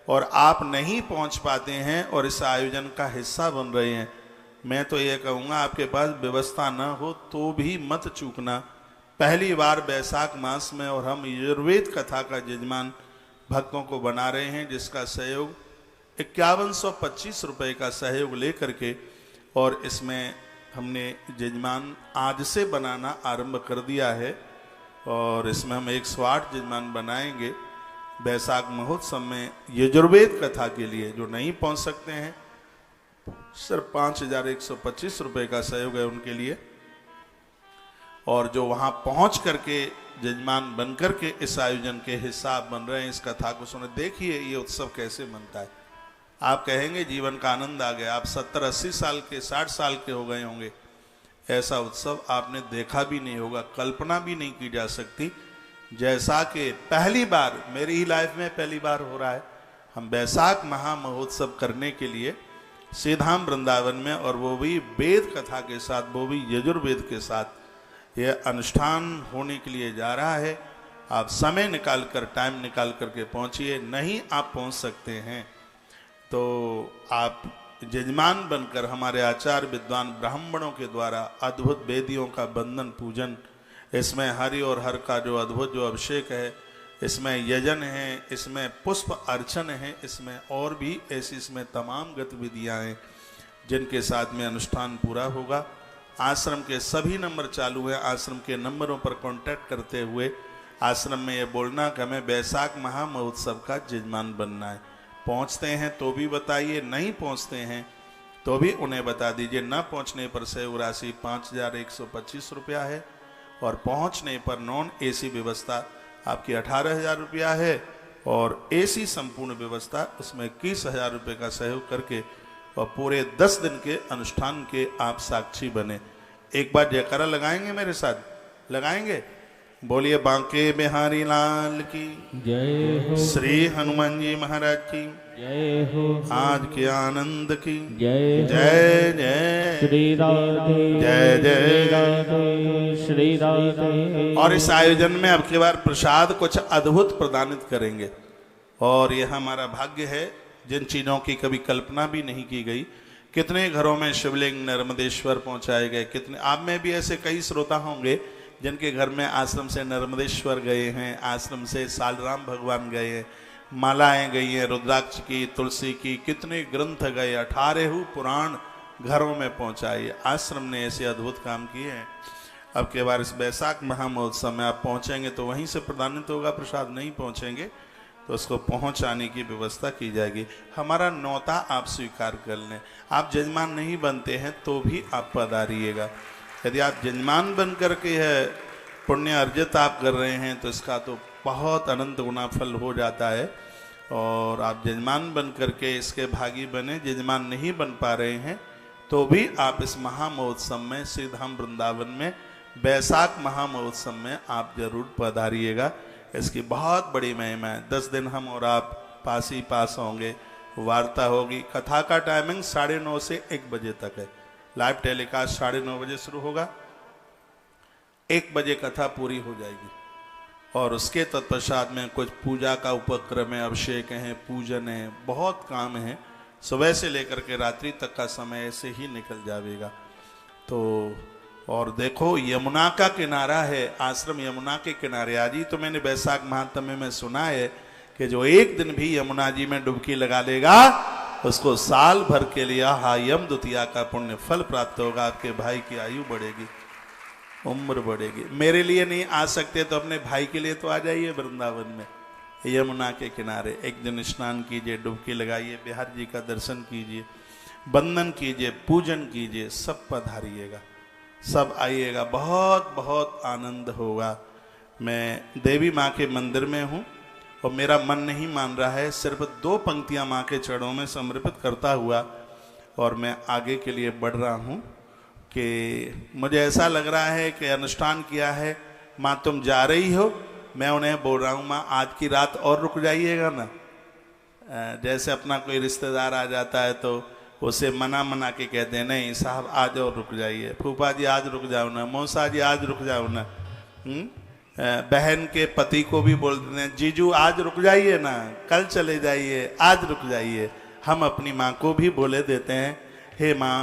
और आप नहीं पहुंच पाते हैं और इस आयोजन का हिस्सा बन रहे हैं, मैं तो ये कहूँगा आपके पास व्यवस्था न हो तो भी मत चूकना। पहली बार बैसाख मास में और हम यजुर्वेद कथा का जजमान भक्तों को बना रहे हैं, जिसका सहयोग 5125 रुपये का सहयोग लेकर के, और इसमें हमने जजमान आज से बनाना आरंभ कर दिया है। और इसमें हम 108 जजमान बनाएंगे बैसाख महोत्सव में यजुर्वेद कथा के लिए। जो नहीं पहुंच सकते हैं, सिर्फ 5125 रुपये का सहयोग है उनके लिए। और जो वहां पहुंच करके जजमान बन करके इस आयोजन के हिस्सा बन रहे हैं, इस कथा को सुने, देखिए ये उत्सव कैसे मनता है। आप कहेंगे जीवन का आनंद आ गया। आप 70-80 साल के, 60 साल के हो गए होंगे, ऐसा उत्सव आपने देखा भी नहीं होगा, कल्पना भी नहीं की जा सकती। जैसा कि पहली बार मेरी ही लाइफ में पहली बार हो रहा है, हम बैसाख महा महोत्सव करने के लिए श्रीधाम वृंदावन में, और वो भी वेद कथा के साथ, वो भी यजुर्वेद के साथ यह अनुष्ठान होने के लिए जा रहा है। आप समय निकाल कर, टाइम निकाल करके पहुंचिए। नहीं आप पहुंच सकते हैं तो आप जजमान बनकर हमारे आचार्य विद्वान ब्राह्मणों के द्वारा अद्भुत वेदियों का बंधन पूजन, इसमें हरि और हर का जो अद्भुत जो अभिषेक है, इसमें यजन है, इसमें पुष्प अर्चन है, इसमें और भी ऐसी इसमें तमाम गतिविधियां हैं जिनके साथ में अनुष्ठान पूरा होगा। आश्रम के सभी नंबर चालू हैं। आश्रम के नंबरों पर कांटेक्ट करते हुए आश्रम में ये बोलना कि हमें बैसाख महा महोत्सव का जजमान बनना है। पहुंचते हैं तो भी बताइए, नहीं पहुंचते हैं तो भी उन्हें बता दीजिए। न पहुंचने पर सहयोग राशि 5,125 रुपया है और पहुंचने पर नॉन एसी व्यवस्था आपकी 18,000 रुपया है और एसी संपूर्ण व्यवस्था उसमें 21,000 रुपये का सहयोग करके और पूरे 10 दिन के अनुष्ठान के आप साक्षी बने। एक बार जयकारा लगाएंगे मेरे साथ, लगाएंगे? बोलिए बांके बिहारी लाल की जय हो, श्री हनुमान जी महाराज की जय हो, आज के आनंद की जय हो, जय जय श्री राधे जय जय। राधे श्री राधे। और इस आयोजन में अब की बार प्रसाद कुछ अद्भुत प्रदानित करेंगे और यह हमारा भाग्य है, जिन चीज़ों की कभी कल्पना भी नहीं की गई। कितने घरों में शिवलिंग नर्मदेश्वर पहुंचाए गए, कितने आप में भी ऐसे कई श्रोता होंगे जिनके घर में आश्रम से नर्मदेश्वर गए हैं, आश्रम से सालराम भगवान गए हैं, मालाएं गई हैं रुद्राक्ष की, तुलसी की, कितने ग्रंथ गए, 18 पुराण घरों में पहुंचाए। आश्रम ने ऐसे अद्भुत काम किए हैं। अब के बार इस बैसाख महामहोत्सव में आप पहुंचेंगे तो वहीं से प्रदानित होगा प्रसाद, नहीं पहुंचेंगे तो उसको पहुंचाने की व्यवस्था की जाएगी। हमारा न्योता आप स्वीकार कर लें। आप जजमान नहीं बनते हैं तो भी आप पधारिएगा। यदि आप जजमान बन करके है पुण्य अर्जित आप कर रहे हैं तो इसका तो बहुत अनंत गुना फल हो जाता है। और आप जजमान बन करके इसके भागी बने, जजमान नहीं बन पा रहे हैं तो भी आप इस महामहोत्सव में, श्री धाम वृंदावन में बैसाख महामहोत्सव में आप जरूर पधारिएगा। इसकी बहुत बड़ी महिमा है। 10 दिन हम और आप पास ही पास होंगे, वार्ता होगी। कथा का टाइमिंग 9:30 से 1 बजे तक है। लाइव टेलीकास्ट 9:30 बजे शुरू होगा, 1 बजे कथा पूरी हो जाएगी और उसके तत्पश्चात में कुछ पूजा का उपक्रम है, अभिषेक है, पूजन है, बहुत काम है। सुबह से लेकर के रात्रि तक का समय ऐसे ही निकल जाएगा। तो और देखो यमुना का किनारा है, आश्रम यमुना के किनारे। आज ही तो मैंने बैसाख महात्म्य में सुना है कि जो एक दिन भी यमुना जी में डुबकी लगा लेगा उसको साल भर के लिए हायम द्वितीया का पुण्य फल प्राप्त होगा। आपके भाई की आयु बढ़ेगी, उम्र बढ़ेगी। मेरे लिए नहीं आ सकते तो अपने भाई के लिए तो आ जाइए वृंदावन में, यमुना के किनारे एक दिन स्नान कीजिए, डुबकी लगाइए, बिहार जी का दर्शन कीजिए, बंदन कीजिए, पूजन कीजिए, सब पधारिएगा, सब आइएगा, बहुत बहुत आनंद होगा। मैं देवी माँ के मंदिर में हूँ और मेरा मन नहीं मान रहा है, सिर्फ 2 पंक्तियाँ माँ के चरणों में समर्पित करता हुआ और मैं आगे के लिए बढ़ रहा हूँ कि मुझे ऐसा लग रहा है कि अनुष्ठान किया है। माँ तुम जा रही हो, मैं उन्हें बोल रहा हूँ माँ आज की रात और रुक जाइएगा ना। जैसे अपना कोई रिश्तेदार आ जाता है तो उसे मना के कहते हैं नहीं साहब आज और रुक जाइए, फूफा जी आज रुक जाओ ना, मौसा जी आज रुक जाओ ना। बहन के पति को भी बोलते हैं जीजू आज रुक जाइए ना, कल चले जाइए, आज रुक जाइए। हम अपनी माँ को भी बोले देते हैं हे माँ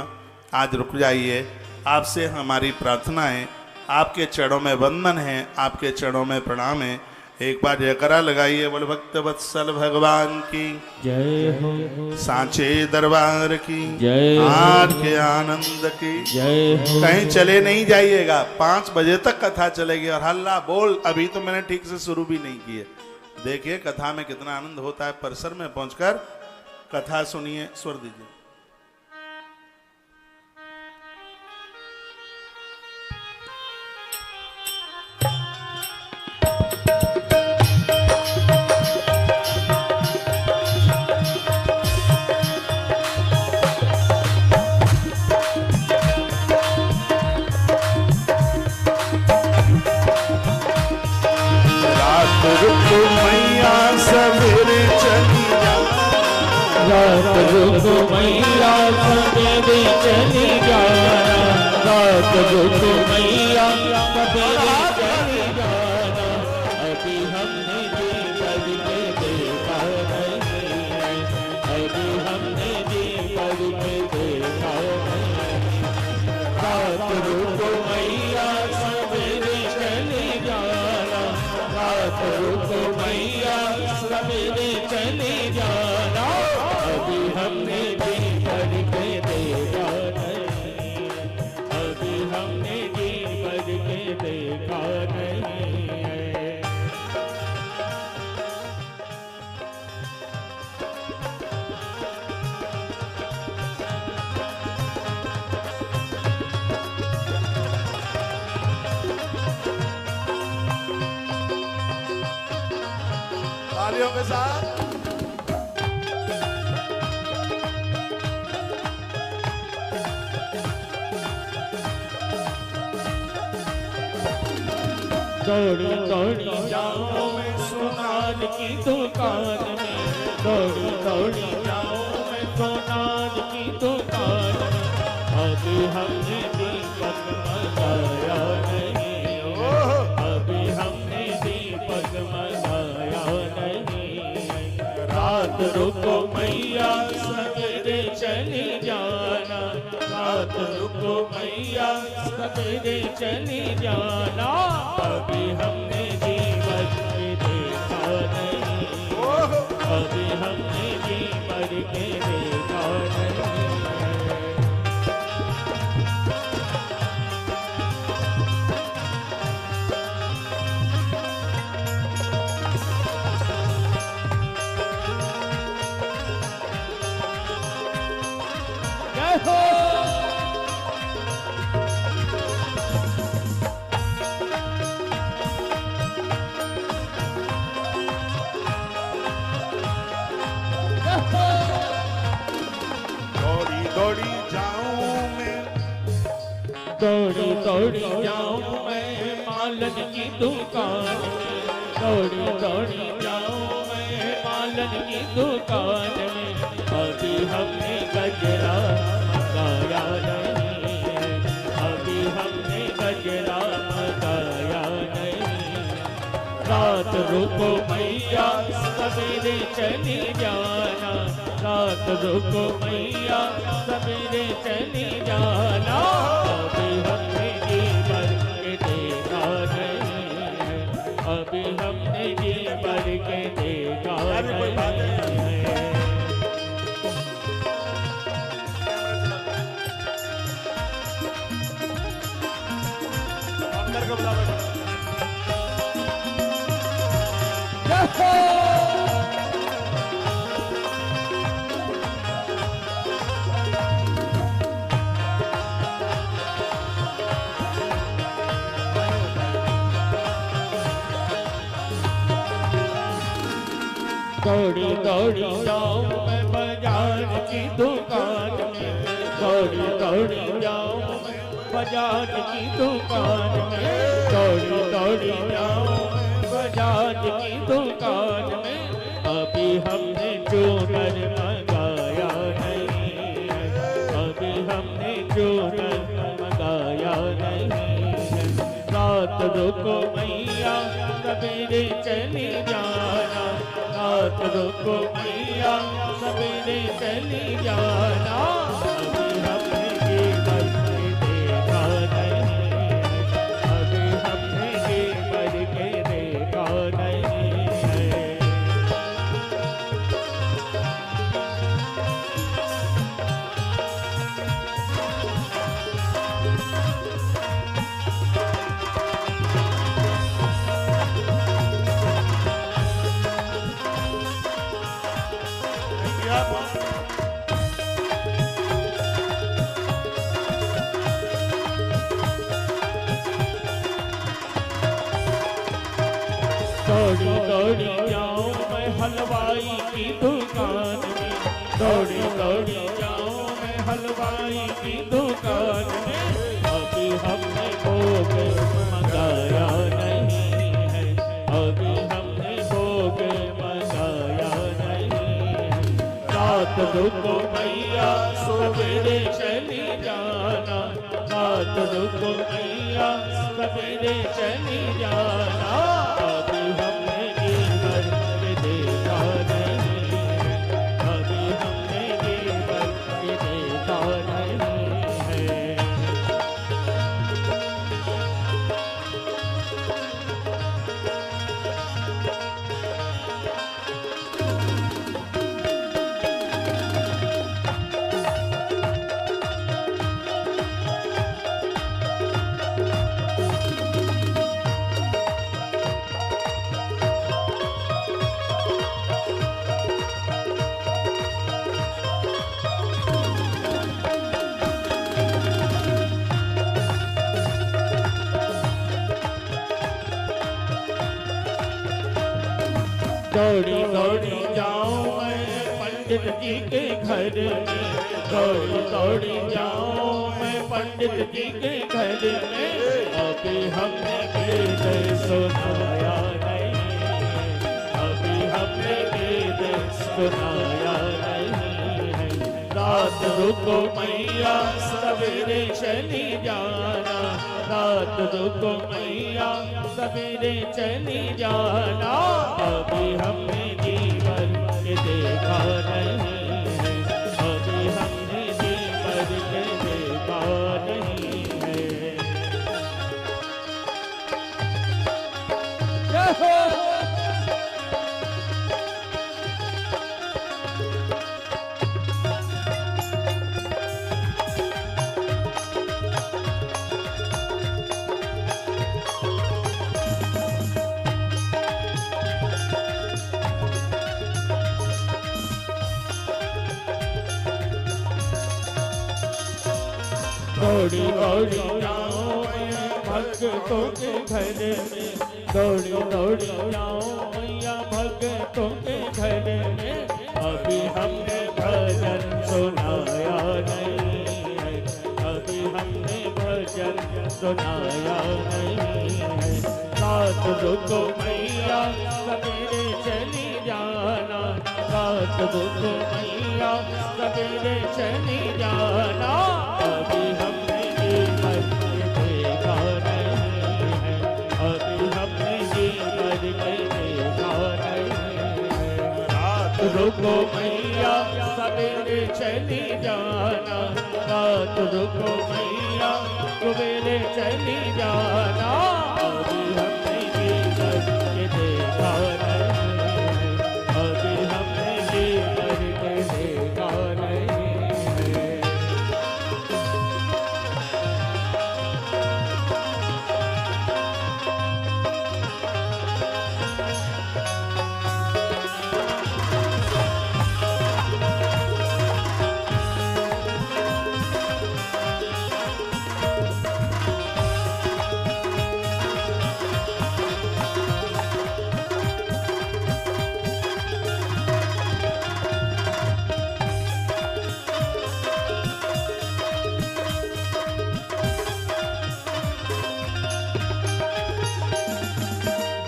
आज रुक जाइए, आपसे हमारी प्रार्थना है, आपके चरणों में वंदन है, आपके चरणों में प्रणाम है। एक बार जयकारा लगाइए, बोल भक्त वत्सल भगवान की जय हो, सांचे दरबार की जय हो, आज के आनंद की जय हो। कहीं चले नहीं जाइएगा, 5 बजे तक कथा चलेगी। और हल्ला बोल अभी तो मैंने ठीक से शुरू भी नहीं की है। देखिए कथा में कितना आनंद होता है। परिसर में पहुंचकर कथा सुनिए। स्वर दीजिए। रुको मैया सवेरे चली जाना, रात रुको मैया सवेरे चली जाना, रात रुको मैया सवेरे चली जाना। अभी हमने जी पढ़ के देखा नहीं है, अभी हमने जी पढ़ के देखा नहीं। रात रुको मैया सवेरे चली जाना, रात रुको मैया सवेरे चली जाना। अभी हमने जी पढ़ के देखा नहीं, अभी हमने जी पढ़ के देखा नहीं है। तालियों के साथ। दौड़ी दौड़ी जाऊं मैं सोनार की दुकान में, दौड़ी दौड़ी जाऊं मैं सोनार की दुकान में, अभी हमने दीपक मंगाया नहीं, अभी हमने दीपक मंगाया नहीं। रात रुको मैया सवेरे चली जाना, रात रुको मैया सवेरे चली जाना, अभी हमने दीपक देखा नहीं, अभी हमने दीपक के देखा नहीं। जय हो दौड़ी दौड़ी जाऊं मैं, दौड़ी दौड़ी जाऊं मैं मालन की दुकान में, दौड़ी दौड़ी जाऊं मैं मालन की दुकान में, अभी हमने गजरा मंगाया नहीं, अभी हमने गजरा मंगाया नहीं। रात रुको मैया सवेरे चली जाना, रात रुको मैया सवेरे चली जाना, अभी हमने जीवन के देखा नहीं, अभी हमने जीवन के देखा नहीं। अंदर का बुला दौड़ी दौड़ी जाऊं मैं बाजार की दुकान में, दौड़ी दौड़ी जाऊं मैं बाजार की दुकान में, दौड़ी दौड़ी जाऊं मैं बाजार की दुकान में, अभी हमने चूनर मंगाया नहीं, अभी हमने चूनर मंगाया नहीं। रात रुको मैया सवेरे चली जाना, रात रुको मैया सवेरे चली जाना, अभी हमने जीवन के देखा नहीं, अभी हमने जीवन के देखा नहीं। दौड़ी दौड़ी जाऊं मैं हलवाई की दुकान में, दौड़ी दौड़ी जाऊं मैं हलवाई की दुकान में, अभी हमने भोग मंगाया नहीं है, अभी हमने भोग मंगाया नहीं है। रात रुको मैया सवेरे चली जाना, रात रुको मैया सवेरे चली जाना, अभी हमने जीवन के देखा नहीं, अभी हमने जीवन के देखा नहीं है। दौड़ी दौड़ी जाऊं मैं पंडित जी के घर में, दौड़ी दौड़ी जाऊं मैं पंडित जी के घर में, अभी हमने वेद सुनाया नहीं, अभी हमने वेद सुनाया नहीं है। रात रुको मैया सवेरे चली जाना, रात रुको मैया सवेरे चली जाना, अभी हमने जीवन के देखा नहीं है, अभी हमने जीवन के देखा नहीं है। दौड़ी दौड़ी जाऊं मैं भक्तों के घर में, दौड़ी दौड़ी जाऊं मैया भक्तों के घर में, अभी हमने भजन सुनाया नहीं है, अभी हमने भजन सुनाया नहीं है। रात रुको मैया सवेरे चली जाना, रात रुको मैया सवेरे चली जाना, अभी हमने जीवन के देखा नहीं है, अभी हमने जीवन के देखा नहीं है। रात रुको मैया सवेरे चली जाना, रात रुको मैया सवेरे चली जाना, अभी हमने जीवन के देखा नहीं है, अभी हमने जीवन के देखा नहीं है।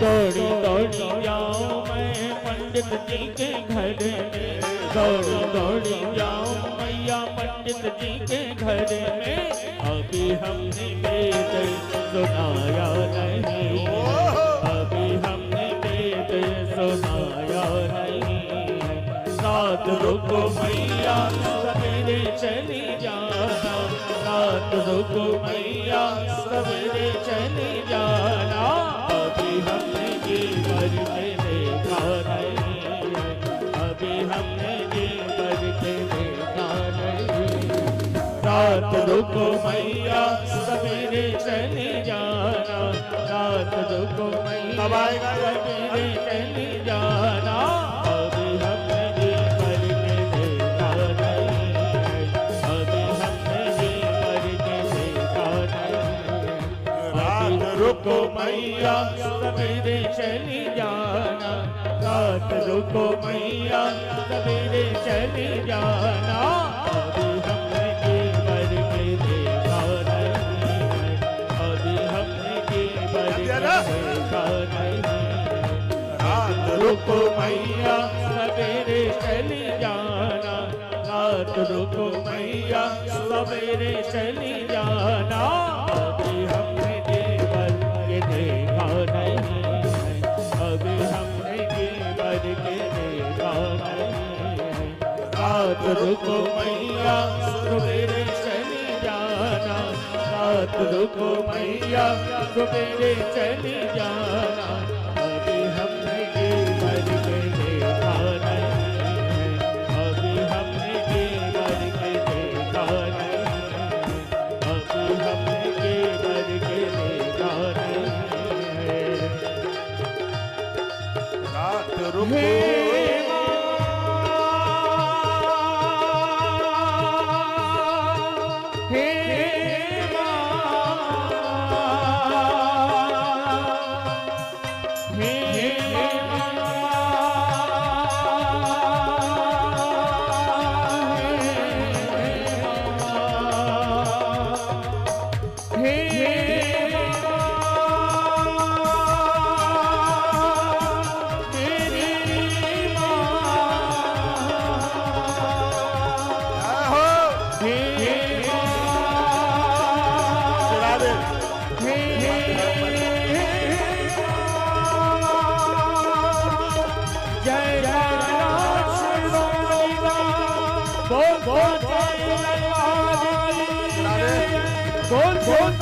दौड़ी दौड़ी जाऊं मैं पंडित जी के घर में, दौड़ी दौड़ी जाऊं मैया पंडित जी के घर में, अभी हमने वेद सुनाया नहीं, अभी हमने वेद सुनाया नहीं। रात रुको मैया सवेरे चली जाना, रात रुको मैया सवेरे चली जाना, अभी हमने जीवन के देखा नहीं है, अभी हमने जीवन के देखा नहीं। रात रुको मैया सवेरे चली जाना, रात रुको मैया सवेरे चली जाना, अभी हमने जीवन के देखा नहीं है, अभी हमने जीवन के देखा नहीं। रात रुको मैया सवेरे चली जाना, रात रुको मैया सवेरे चली जाना, अभी हमने जीवन के देखा नहीं है, अभी हमने जीवन के देखा नहीं है। रात रुको मैया सवेरे चली जाना, रात रुको मैया सवेरे चली जाना, अभी हमने जीवन के देखा नहीं है, अभी हमने जीवन के देखा नहीं है। रात रुको मैया सवेरे चली जाना, रात रुको मैया सवेरे चली जाना, अभी हमने जीवन के देखा नहीं है, अभी हमने जीवन के देखा नहीं है, अभी हमने जीवन के देखा नहीं है। रात रुको बोल बोल बोल बोल बोल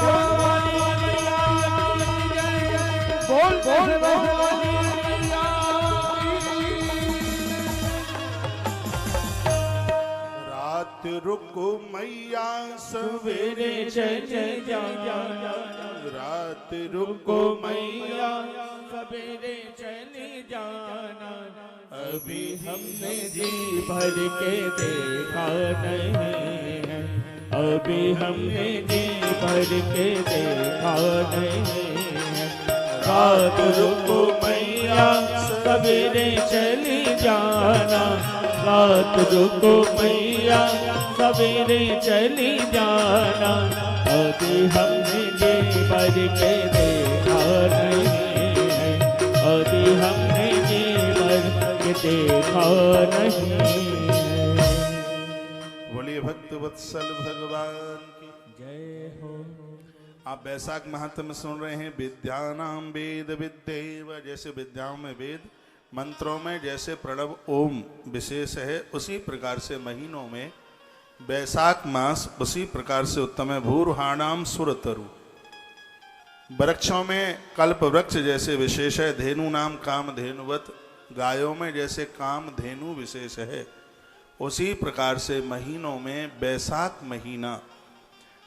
रात रुको मैया सवेरे चले जाना, रात रुको मैया सवेरे चले जाना। अभी हमने जी भर के देखा नहीं है, अभी हमने जी भर के देखा नहीं है। रात रुको मैया सवेरे चली जाना, रात रुको मैया सवेरे चली जाना। अभी हमने जी भर के देखा नहीं है, अभी हमने जी भर के देखा नहीं है। बोलिए भक्त वत्सल भगवान की जय हो। आप बैसाख महात्म्य सुन रहे हैं। विद्यानाम वेद विद्येव, जैसे विद्याओं में वेद, मंत्रों में जैसे प्रणव ओम विशेष है, उसी प्रकार से महीनों में बैसाख मास उसी प्रकार से उत्तम है। भूर्हाणाम सुरतरु, वृक्षों में कल्प वृक्ष जैसे विशेष है। धेनु नाम काम धेनुवत, गायों में जैसे काम धेनु विशेष है, उसी प्रकार से महीनों में बैसाख महीना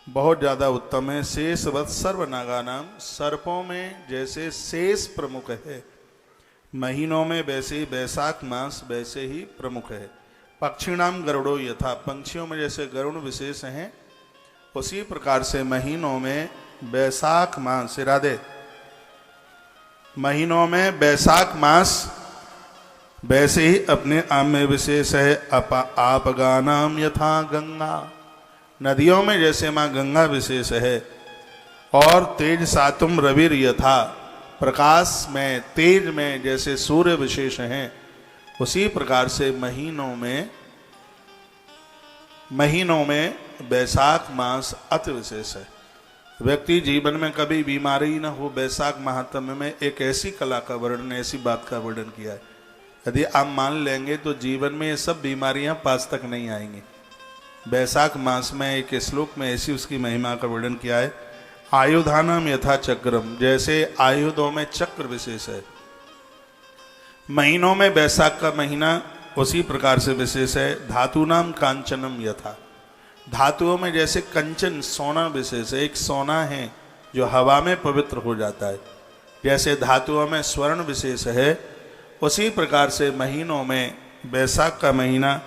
बहुत ज़्यादा उत्तम है। शेषवत सर्वनागा नाम, सर्पों में जैसे शेष प्रमुख है, महीनों में वैसे ही बैसाख मास वैसे ही प्रमुख है। पक्षिणाम गरुड़ो यथा, पंछियों में जैसे गरुड़ विशेष हैं, उसी प्रकार से महीनों में बैसाख मास, राधे, महीनों में बैसाख मास वैसे ही अपने आप में विशेष है। आपगानाम यथा गंगा, नदियों में जैसे माँ गंगा विशेष है। और तेज सातुम रविर यथा, प्रकाश में तेज में जैसे सूर्य विशेष हैं, उसी प्रकार से महीनों में बैसाख मास अति विशेष है। व्यक्ति जीवन में कभी बीमारी न हो, बैसाख महात्म्य में एक ऐसी कला का वर्णन, ऐसी बात का वर्णन किया है, यदि आप मान लेंगे तो जीवन में ये सब बीमारियां पास तक नहीं आएंगी। बैसाख मास में एक श्लोक में ऐसी उसकी महिमा का वर्णन किया है। आयुधानाम यथा चक्रम, जैसे आयुधों में चक्र विशेष है, महीनों में बैसाख का महीना उसी प्रकार से विशेष है। धातु नाम कांचनम यथा, धातुओं में जैसे कंचन सोना विशेष है, एक सोना है जो हवा में पवित्र हो जाता है, जैसे धातुओं में स्वर्ण विशेष है, उसी प्रकार से महीनों में बैसाख का महीना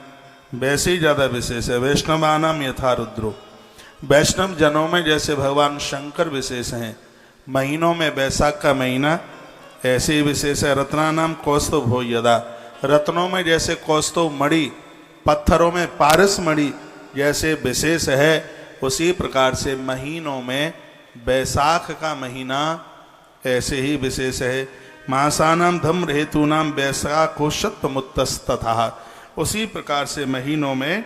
वैसे ही ज़्यादा विशेष है। वैष्णवानाम यथा रुद्रो, वैष्णव जनों में जैसे भगवान शंकर विशेष हैं, महीनों में बैसाख का महीना ऐसे ही विशेष है। रत्नानाम कौस्तुभ हो यदा, रत्नों में जैसे कौस्तुभ मणि, पत्थरों में पारस मणि जैसे विशेष है, उसी प्रकार से महीनों में बैसाख का महीना ऐसे ही विशेष है। मासानाम धम्र हेतूनाम बैसाखो शतमुत्तस्तथा, उसी प्रकार से महीनों में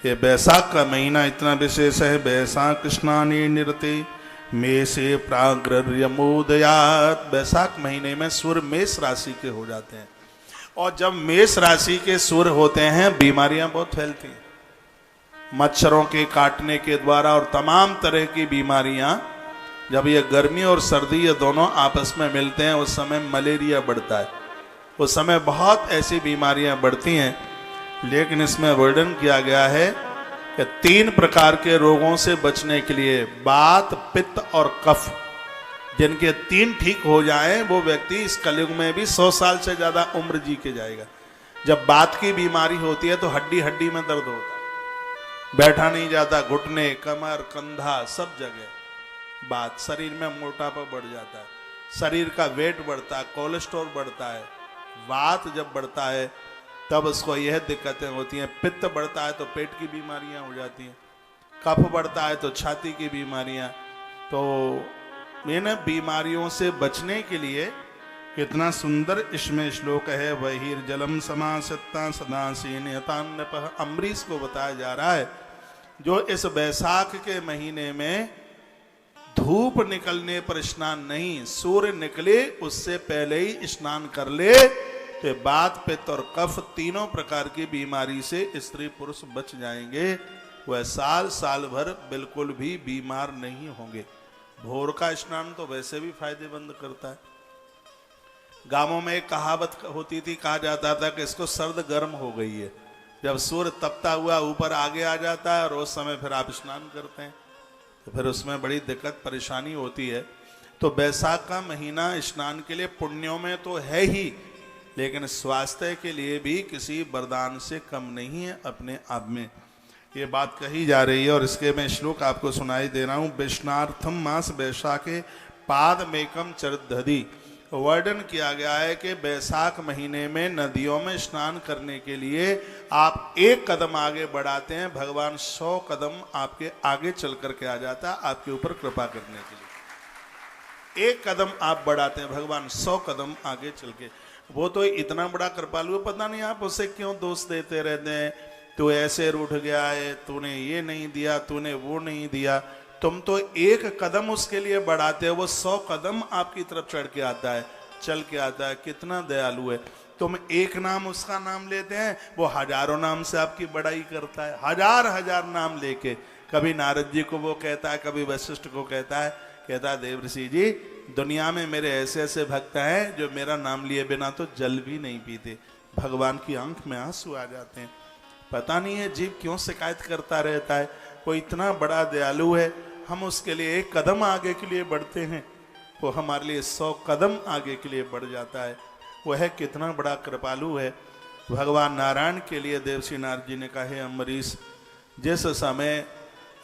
ये बैसाख का महीना इतना विशेष है। बैसाख कृष्णानी निरते मे से प्राग्रर्यमोदयात, बैसाख महीने में सूर्य मेष राशि के हो जाते हैं, और जब मेष राशि के सूर्य होते हैं बीमारियां बहुत फैलती हैं, मच्छरों के काटने के द्वारा और तमाम तरह की बीमारियां। जब ये गर्मी और सर्दी ये दोनों आपस में मिलते हैं, उस समय मलेरिया बढ़ता है, उस समय बहुत ऐसी बीमारियां बढ़ती हैं। लेकिन इसमें वर्णन किया गया है कि 3 प्रकार के रोगों से बचने के लिए, वात, पित्त और कफ, जिनके 3 ठीक हो जाएं वो व्यक्ति इस कलयुग में भी 100 साल से ज़्यादा उम्र जी के जाएगा। जब वात की बीमारी होती है तो हड्डी हड्डी में दर्द होता है, बैठा नहीं जाता, घुटने, कमर, कंधा सब जगह बात, शरीर में मोटापा बढ़ जाता है, शरीर का वेट बढ़ता है, कोलेस्ट्रॉल बढ़ता है। वात जब बढ़ता है तब उसको यह दिक्कतें होती हैं। पित्त बढ़ता है तो पेट की बीमारियां हो जाती हैं, कफ बढ़ता है तो छाती की बीमारियां। तो इन बीमारियों से बचने के लिए कितना सुंदर इसमें श्लोक है। बहिर्जलम समासत्ता सदासीन यतान्नपः, अम्बरीश को बताया जा रहा है जो इस बैसाख के महीने में धूप निकलने पर स्नान नहीं, सूर्य निकले उससे पहले ही स्नान कर ले तो बात पित्त और कफ तीनों प्रकार की बीमारी से स्त्री पुरुष बच जाएंगे, वह साल साल भर बिल्कुल भी बीमार नहीं होंगे। भोर का स्नान तो वैसे भी फायदेमंद करता है। गांवों में एक कहावत होती थी, कहा जाता था कि इसको सर्द गर्म हो गई है। जब सूर्य तपता हुआ ऊपर आगे आ जाता है और उस समय फिर आप स्नान करते हैं तो फिर उसमें बड़ी दिक्कत परेशानी होती है। तो बैसाख का महीना स्नान के लिए पुण्यों में तो है ही, लेकिन स्वास्थ्य के लिए भी किसी वरदान से कम नहीं है अपने आप में। ये बात कही जा रही है और इसके मैं श्लोक आपको सुनाई दे रहा हूँ। विष्णार्थम मास बैसाखे पाद मेकम चरदधि। वर्णन किया गया है कि बैसाख महीने में नदियों में स्नान करने के लिए आप एक कदम आगे बढ़ाते हैं, भगवान 100 कदम आपके आगे चल करके आ जाता है आपके ऊपर कृपा करने के लिए। एक कदम आप बढ़ाते हैं, भगवान 100 कदम आगे चल के। वो तो इतना बड़ा कृपालु है, पता नहीं आप उसे क्यों दोष देते रहते हैं, तू ऐसे रूठ गया है, तूने ये नहीं दिया, तूने वो नहीं दिया। तुम तो एक कदम उसके लिए बढ़ाते हो, वो 100 कदम आपकी तरफ चढ़ के आता है, चल के आता है। कितना दयालु है। तुम एक नाम उसका नाम लेते हैं, वो हजारों नाम से आपकी बड़ाई करता है, हजार हजार नाम लेके। कभी नारद जी को वो कहता है, कभी वशिष्ठ को कहता है देवर्षि जी, दुनिया में मेरे ऐसे ऐसे भक्त हैं जो मेरा नाम लिए बिना तो जल भी नहीं पीते। भगवान की आंख में आंसू आ जाते हैं। पता नहीं है जीव क्यों शिकायत करता रहता है। वो इतना बड़ा दयालु है, हम उसके लिए एक कदम आगे के लिए बढ़ते हैं, वो हमारे लिए 100 कदम आगे के लिए बढ़ जाता है। वह कितना बड़ा कृपालु है। भगवान नारायण के लिए देवर्षि नारद जी ने कहा, हे अम्बरीश, जिस समय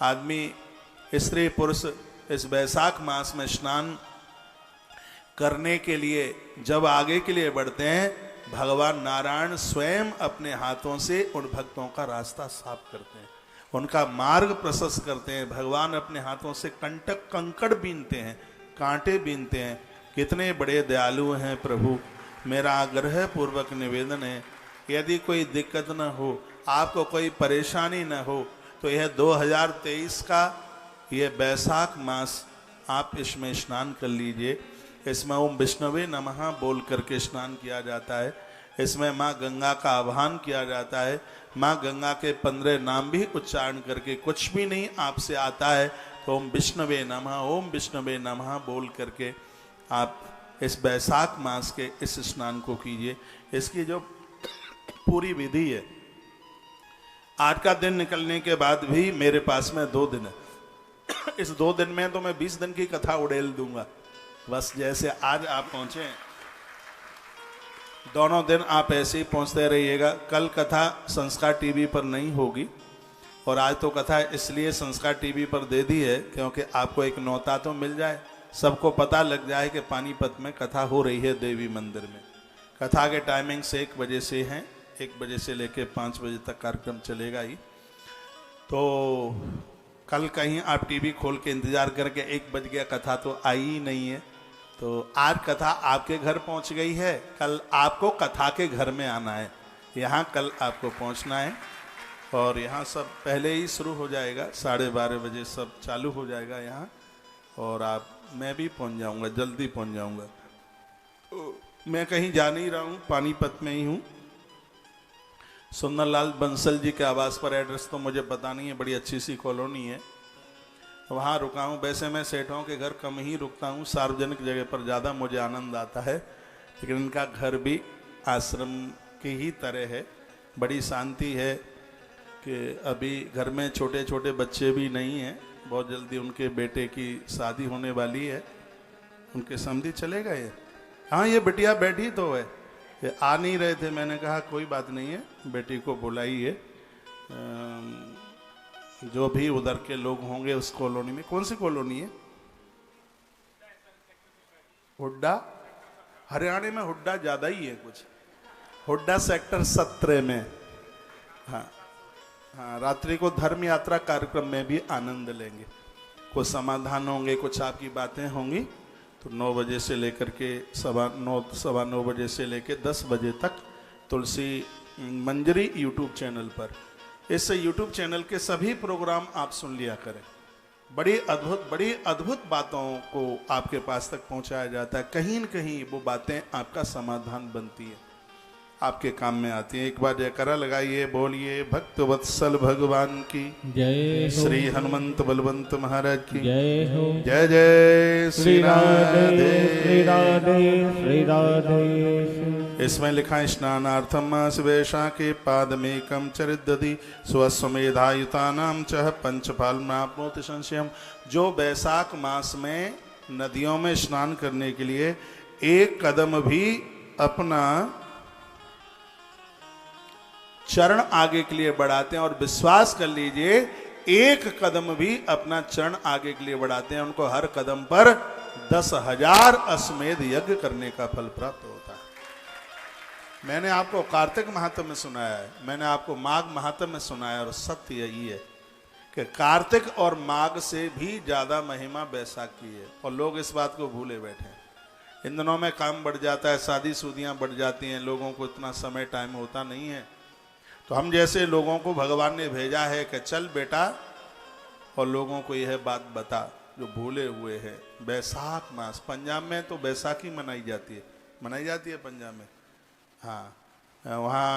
आदमी स्त्री पुरुष इस बैसाख मास में स्नान करने के लिए जब आगे के लिए बढ़ते हैं, भगवान नारायण स्वयं अपने हाथों से उन भक्तों का रास्ता साफ करते हैं, उनका मार्ग प्रशस्त करते हैं। भगवान अपने हाथों से कंटक कंकड़ बीनते हैं, कांटे बीनते हैं। कितने बड़े दयालु हैं प्रभु। मेरा आग्रह पूर्वक निवेदन है, यदि कोई दिक्कत न हो, आपको कोई परेशानी न हो, तो यह 2023 का ये बैसाख मास आप इसमें स्नान कर लीजिए। इसमें ओम विष्णवे नमः बोल करके स्नान किया जाता है। इसमें माँ गंगा का आह्वान किया जाता है। माँ गंगा के 15 नाम भी उच्चारण करके, कुछ भी नहीं आपसे आता है तो ओम विष्णवे नमः बोल करके आप इस बैसाख मास के इस स्नान को कीजिए। इसकी जो पूरी विधि है, आज का दिन निकलने के बाद भी मेरे पास में 2 दिन है। इस 2 दिन में तो मैं 20 दिन की कथा उड़ेल दूंगा। बस जैसे आज आप पहुंचे, दोनों दिन आप ऐसे ही पहुंचते रहिएगा। कल कथा संस्कार टीवी पर नहीं होगी, और आज तो कथा इसलिए संस्कार टीवी पर दे दी है क्योंकि आपको एक न्योता तो मिल जाए, सबको पता लग जाए कि पानीपत में कथा हो रही है देवी मंदिर में। कथा के टाइमिंग्स 1 बजे से हैं, 1 बजे से लेकर 5 बजे तक कार्यक्रम चलेगा ही। तो कल कहीं आप टीवी खोल के इंतजार करके 1 बज गया, कथा तो आई ही नहीं है। तो आज कथा आपके घर पहुंच गई है, कल आपको कथा के घर में आना है। यहाँ कल आपको पहुंचना है और यहाँ सब पहले ही शुरू हो जाएगा, 12:30 बजे सब चालू हो जाएगा यहाँ। और मैं भी पहुंच जाऊंगा, जल्दी पहुंच जाऊंगा। तो मैं कहीं जा नहीं रहा हूँ, पानीपत में ही हूँ। सुंदरलाल बंसल जी के आवास पर, एड्रेस तो मुझे पता नहीं है, बड़ी अच्छी सी कॉलोनी है, वहाँ रुका हूँ। वैसे मैं सेठों के घर कम ही रुकता हूँ, सार्वजनिक जगह पर ज़्यादा मुझे आनंद आता है। लेकिन इनका घर भी आश्रम की ही तरह है, बड़ी शांति है कि अभी घर में छोटे छोटे बच्चे भी नहीं हैं। बहुत जल्दी उनके बेटे की शादी होने वाली है, उनके समधी चले गए। हाँ, ये बिटिया बैठी तो है, ये आ नहीं रहे थे। मैंने कहा कोई बात नहीं है, बेटी को बुलाइए। जो भी उधर के लोग होंगे उस कॉलोनी में, कौन सी कॉलोनी है? हुड्डा, हरियाणा में हुड्डा ज्यादा ही है कुछ, हुड्डा सेक्टर 17 में। हाँ हाँ, रात्रि को धर्म यात्रा कार्यक्रम में भी आनंद लेंगे, कुछ समाधान होंगे, कुछ आपकी बातें होंगी। तो 9 बजे से लेकर के 9:15 बजे से लेकर 10 बजे तक तुलसी मंजरी यूट्यूब चैनल पर, इस यूट्यूब चैनल के सभी प्रोग्राम आप सुन लिया करें। बड़ी अद्भुत बातों को आपके पास तक पहुंचाया जाता है। कहीं न कहीं वो बातें आपका समाधान बनती है। आपके काम में आती हैं। एक बार जयकारा लगाइए, बोलिए भक्त वत्सल भगवान की जय हो। श्री हनुमंत बलवंत महाराज की जय हो। जय जय श्री राधे श्री राधे। राधे श्री राधे। इसमें लिखा है स्नानार्थम मास वैशाखे पादमेकम चरिदधि स्वस्वमेधायुतानाम चह पंचफालमाप्नोति संशयम। जो वैशाख मास में नदियों में स्नान करने के लिए एक कदम भी अपना चरण आगे के लिए बढ़ाते हैं, और विश्वास कर लीजिए एक कदम भी अपना चरण आगे के लिए बढ़ाते हैं, उनको हर कदम पर 10,000 अश्वमेध यज्ञ करने का फल प्राप्त होता है। मैंने आपको कार्तिक महात्म्य में सुनाया है, मैंने आपको माघ महात्म्य में सुनाया, और सत्य यही है कि कार्तिक और माघ से भी ज्यादा महिमा बैसाख की है, और लोग इस बात को भूले बैठे हैं। इन दिनों में काम बढ़ जाता है, शादी शुदियां बढ़ जाती हैं, लोगों को इतना समय टाइम होता नहीं है। तो हम जैसे लोगों को भगवान ने भेजा है कि चल बेटा और लोगों को यह बात बता जो भूले हुए हैं। बैसाख मास, पंजाब में तो बैसाखी मनाई जाती है पंजाब में। हाँ, वहाँ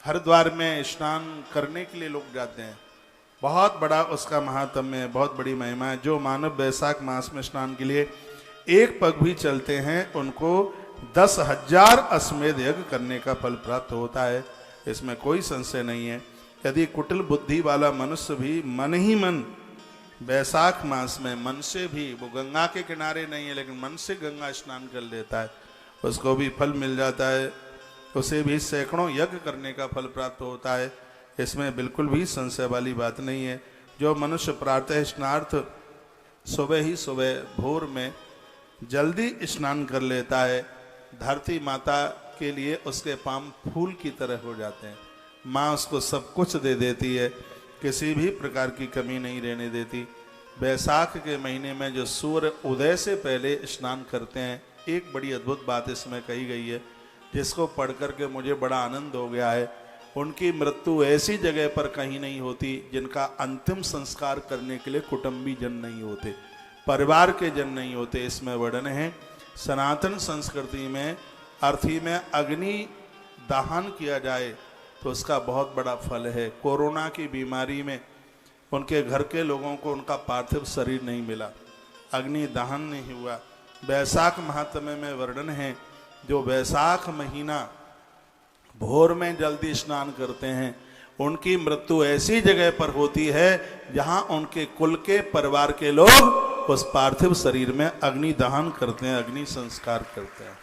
हरिद्वार में स्नान करने के लिए लोग जाते हैं, बहुत बड़ा उसका महात्म्य है, बहुत बड़ी महिमा है। जो मानव बैसाख मास में स्नान के लिए एक पग भी चलते हैं उनको 10,000 अश्वमेध यज्ञ करने का फल प्राप्त होता है, इसमें कोई संशय नहीं है। यदि कुटिल बुद्धि वाला मनुष्य भी मन ही मन बैसाख मास में मन से भी, वो गंगा के किनारे नहीं है लेकिन मन से गंगा स्नान कर लेता है, उसको भी फल मिल जाता है, उसे भी सैकड़ों यज्ञ करने का फल प्राप्त होता है, इसमें बिल्कुल भी संशय वाली बात नहीं है। जो मनुष्य प्रातः स्नानार्थ सुबह ही सुबह भोर में जल्दी स्नान कर लेता है, धरती माता के लिए उसके पांव फूल की तरह हो जाते हैं। माँ उसको सब कुछ दे देती है, किसी भी प्रकार की कमी नहीं रहने देती। बैसाख के महीने में जो सूर्य उदय से पहले स्नान करते हैं, एक बड़ी अद्भुत बात इसमें कही गई है जिसको पढ़ करके मुझे बड़ा आनंद हो गया है। उनकी मृत्यु ऐसी जगह पर कहीं नहीं होती जिनका अंतिम संस्कार करने के लिए कुटुंबी जन नहीं होते, परिवार के जन नहीं होते। इसमें वर्णन है सनातन संस्कृति में अर्थी में अग्नि दहन किया जाए तो उसका बहुत बड़ा फल है। कोरोना की बीमारी में उनके घर के लोगों को उनका पार्थिव शरीर नहीं मिला, अग्नि दहन नहीं हुआ। बैसाख महात्म्य में वर्णन है जो बैसाख महीना भोर में जल्दी स्नान करते हैं उनकी मृत्यु ऐसी जगह पर होती है जहां उनके कुल के परिवार के लोग उस पार्थिव शरीर में अग्नि दहन करते हैं, अग्नि संस्कार करते हैं।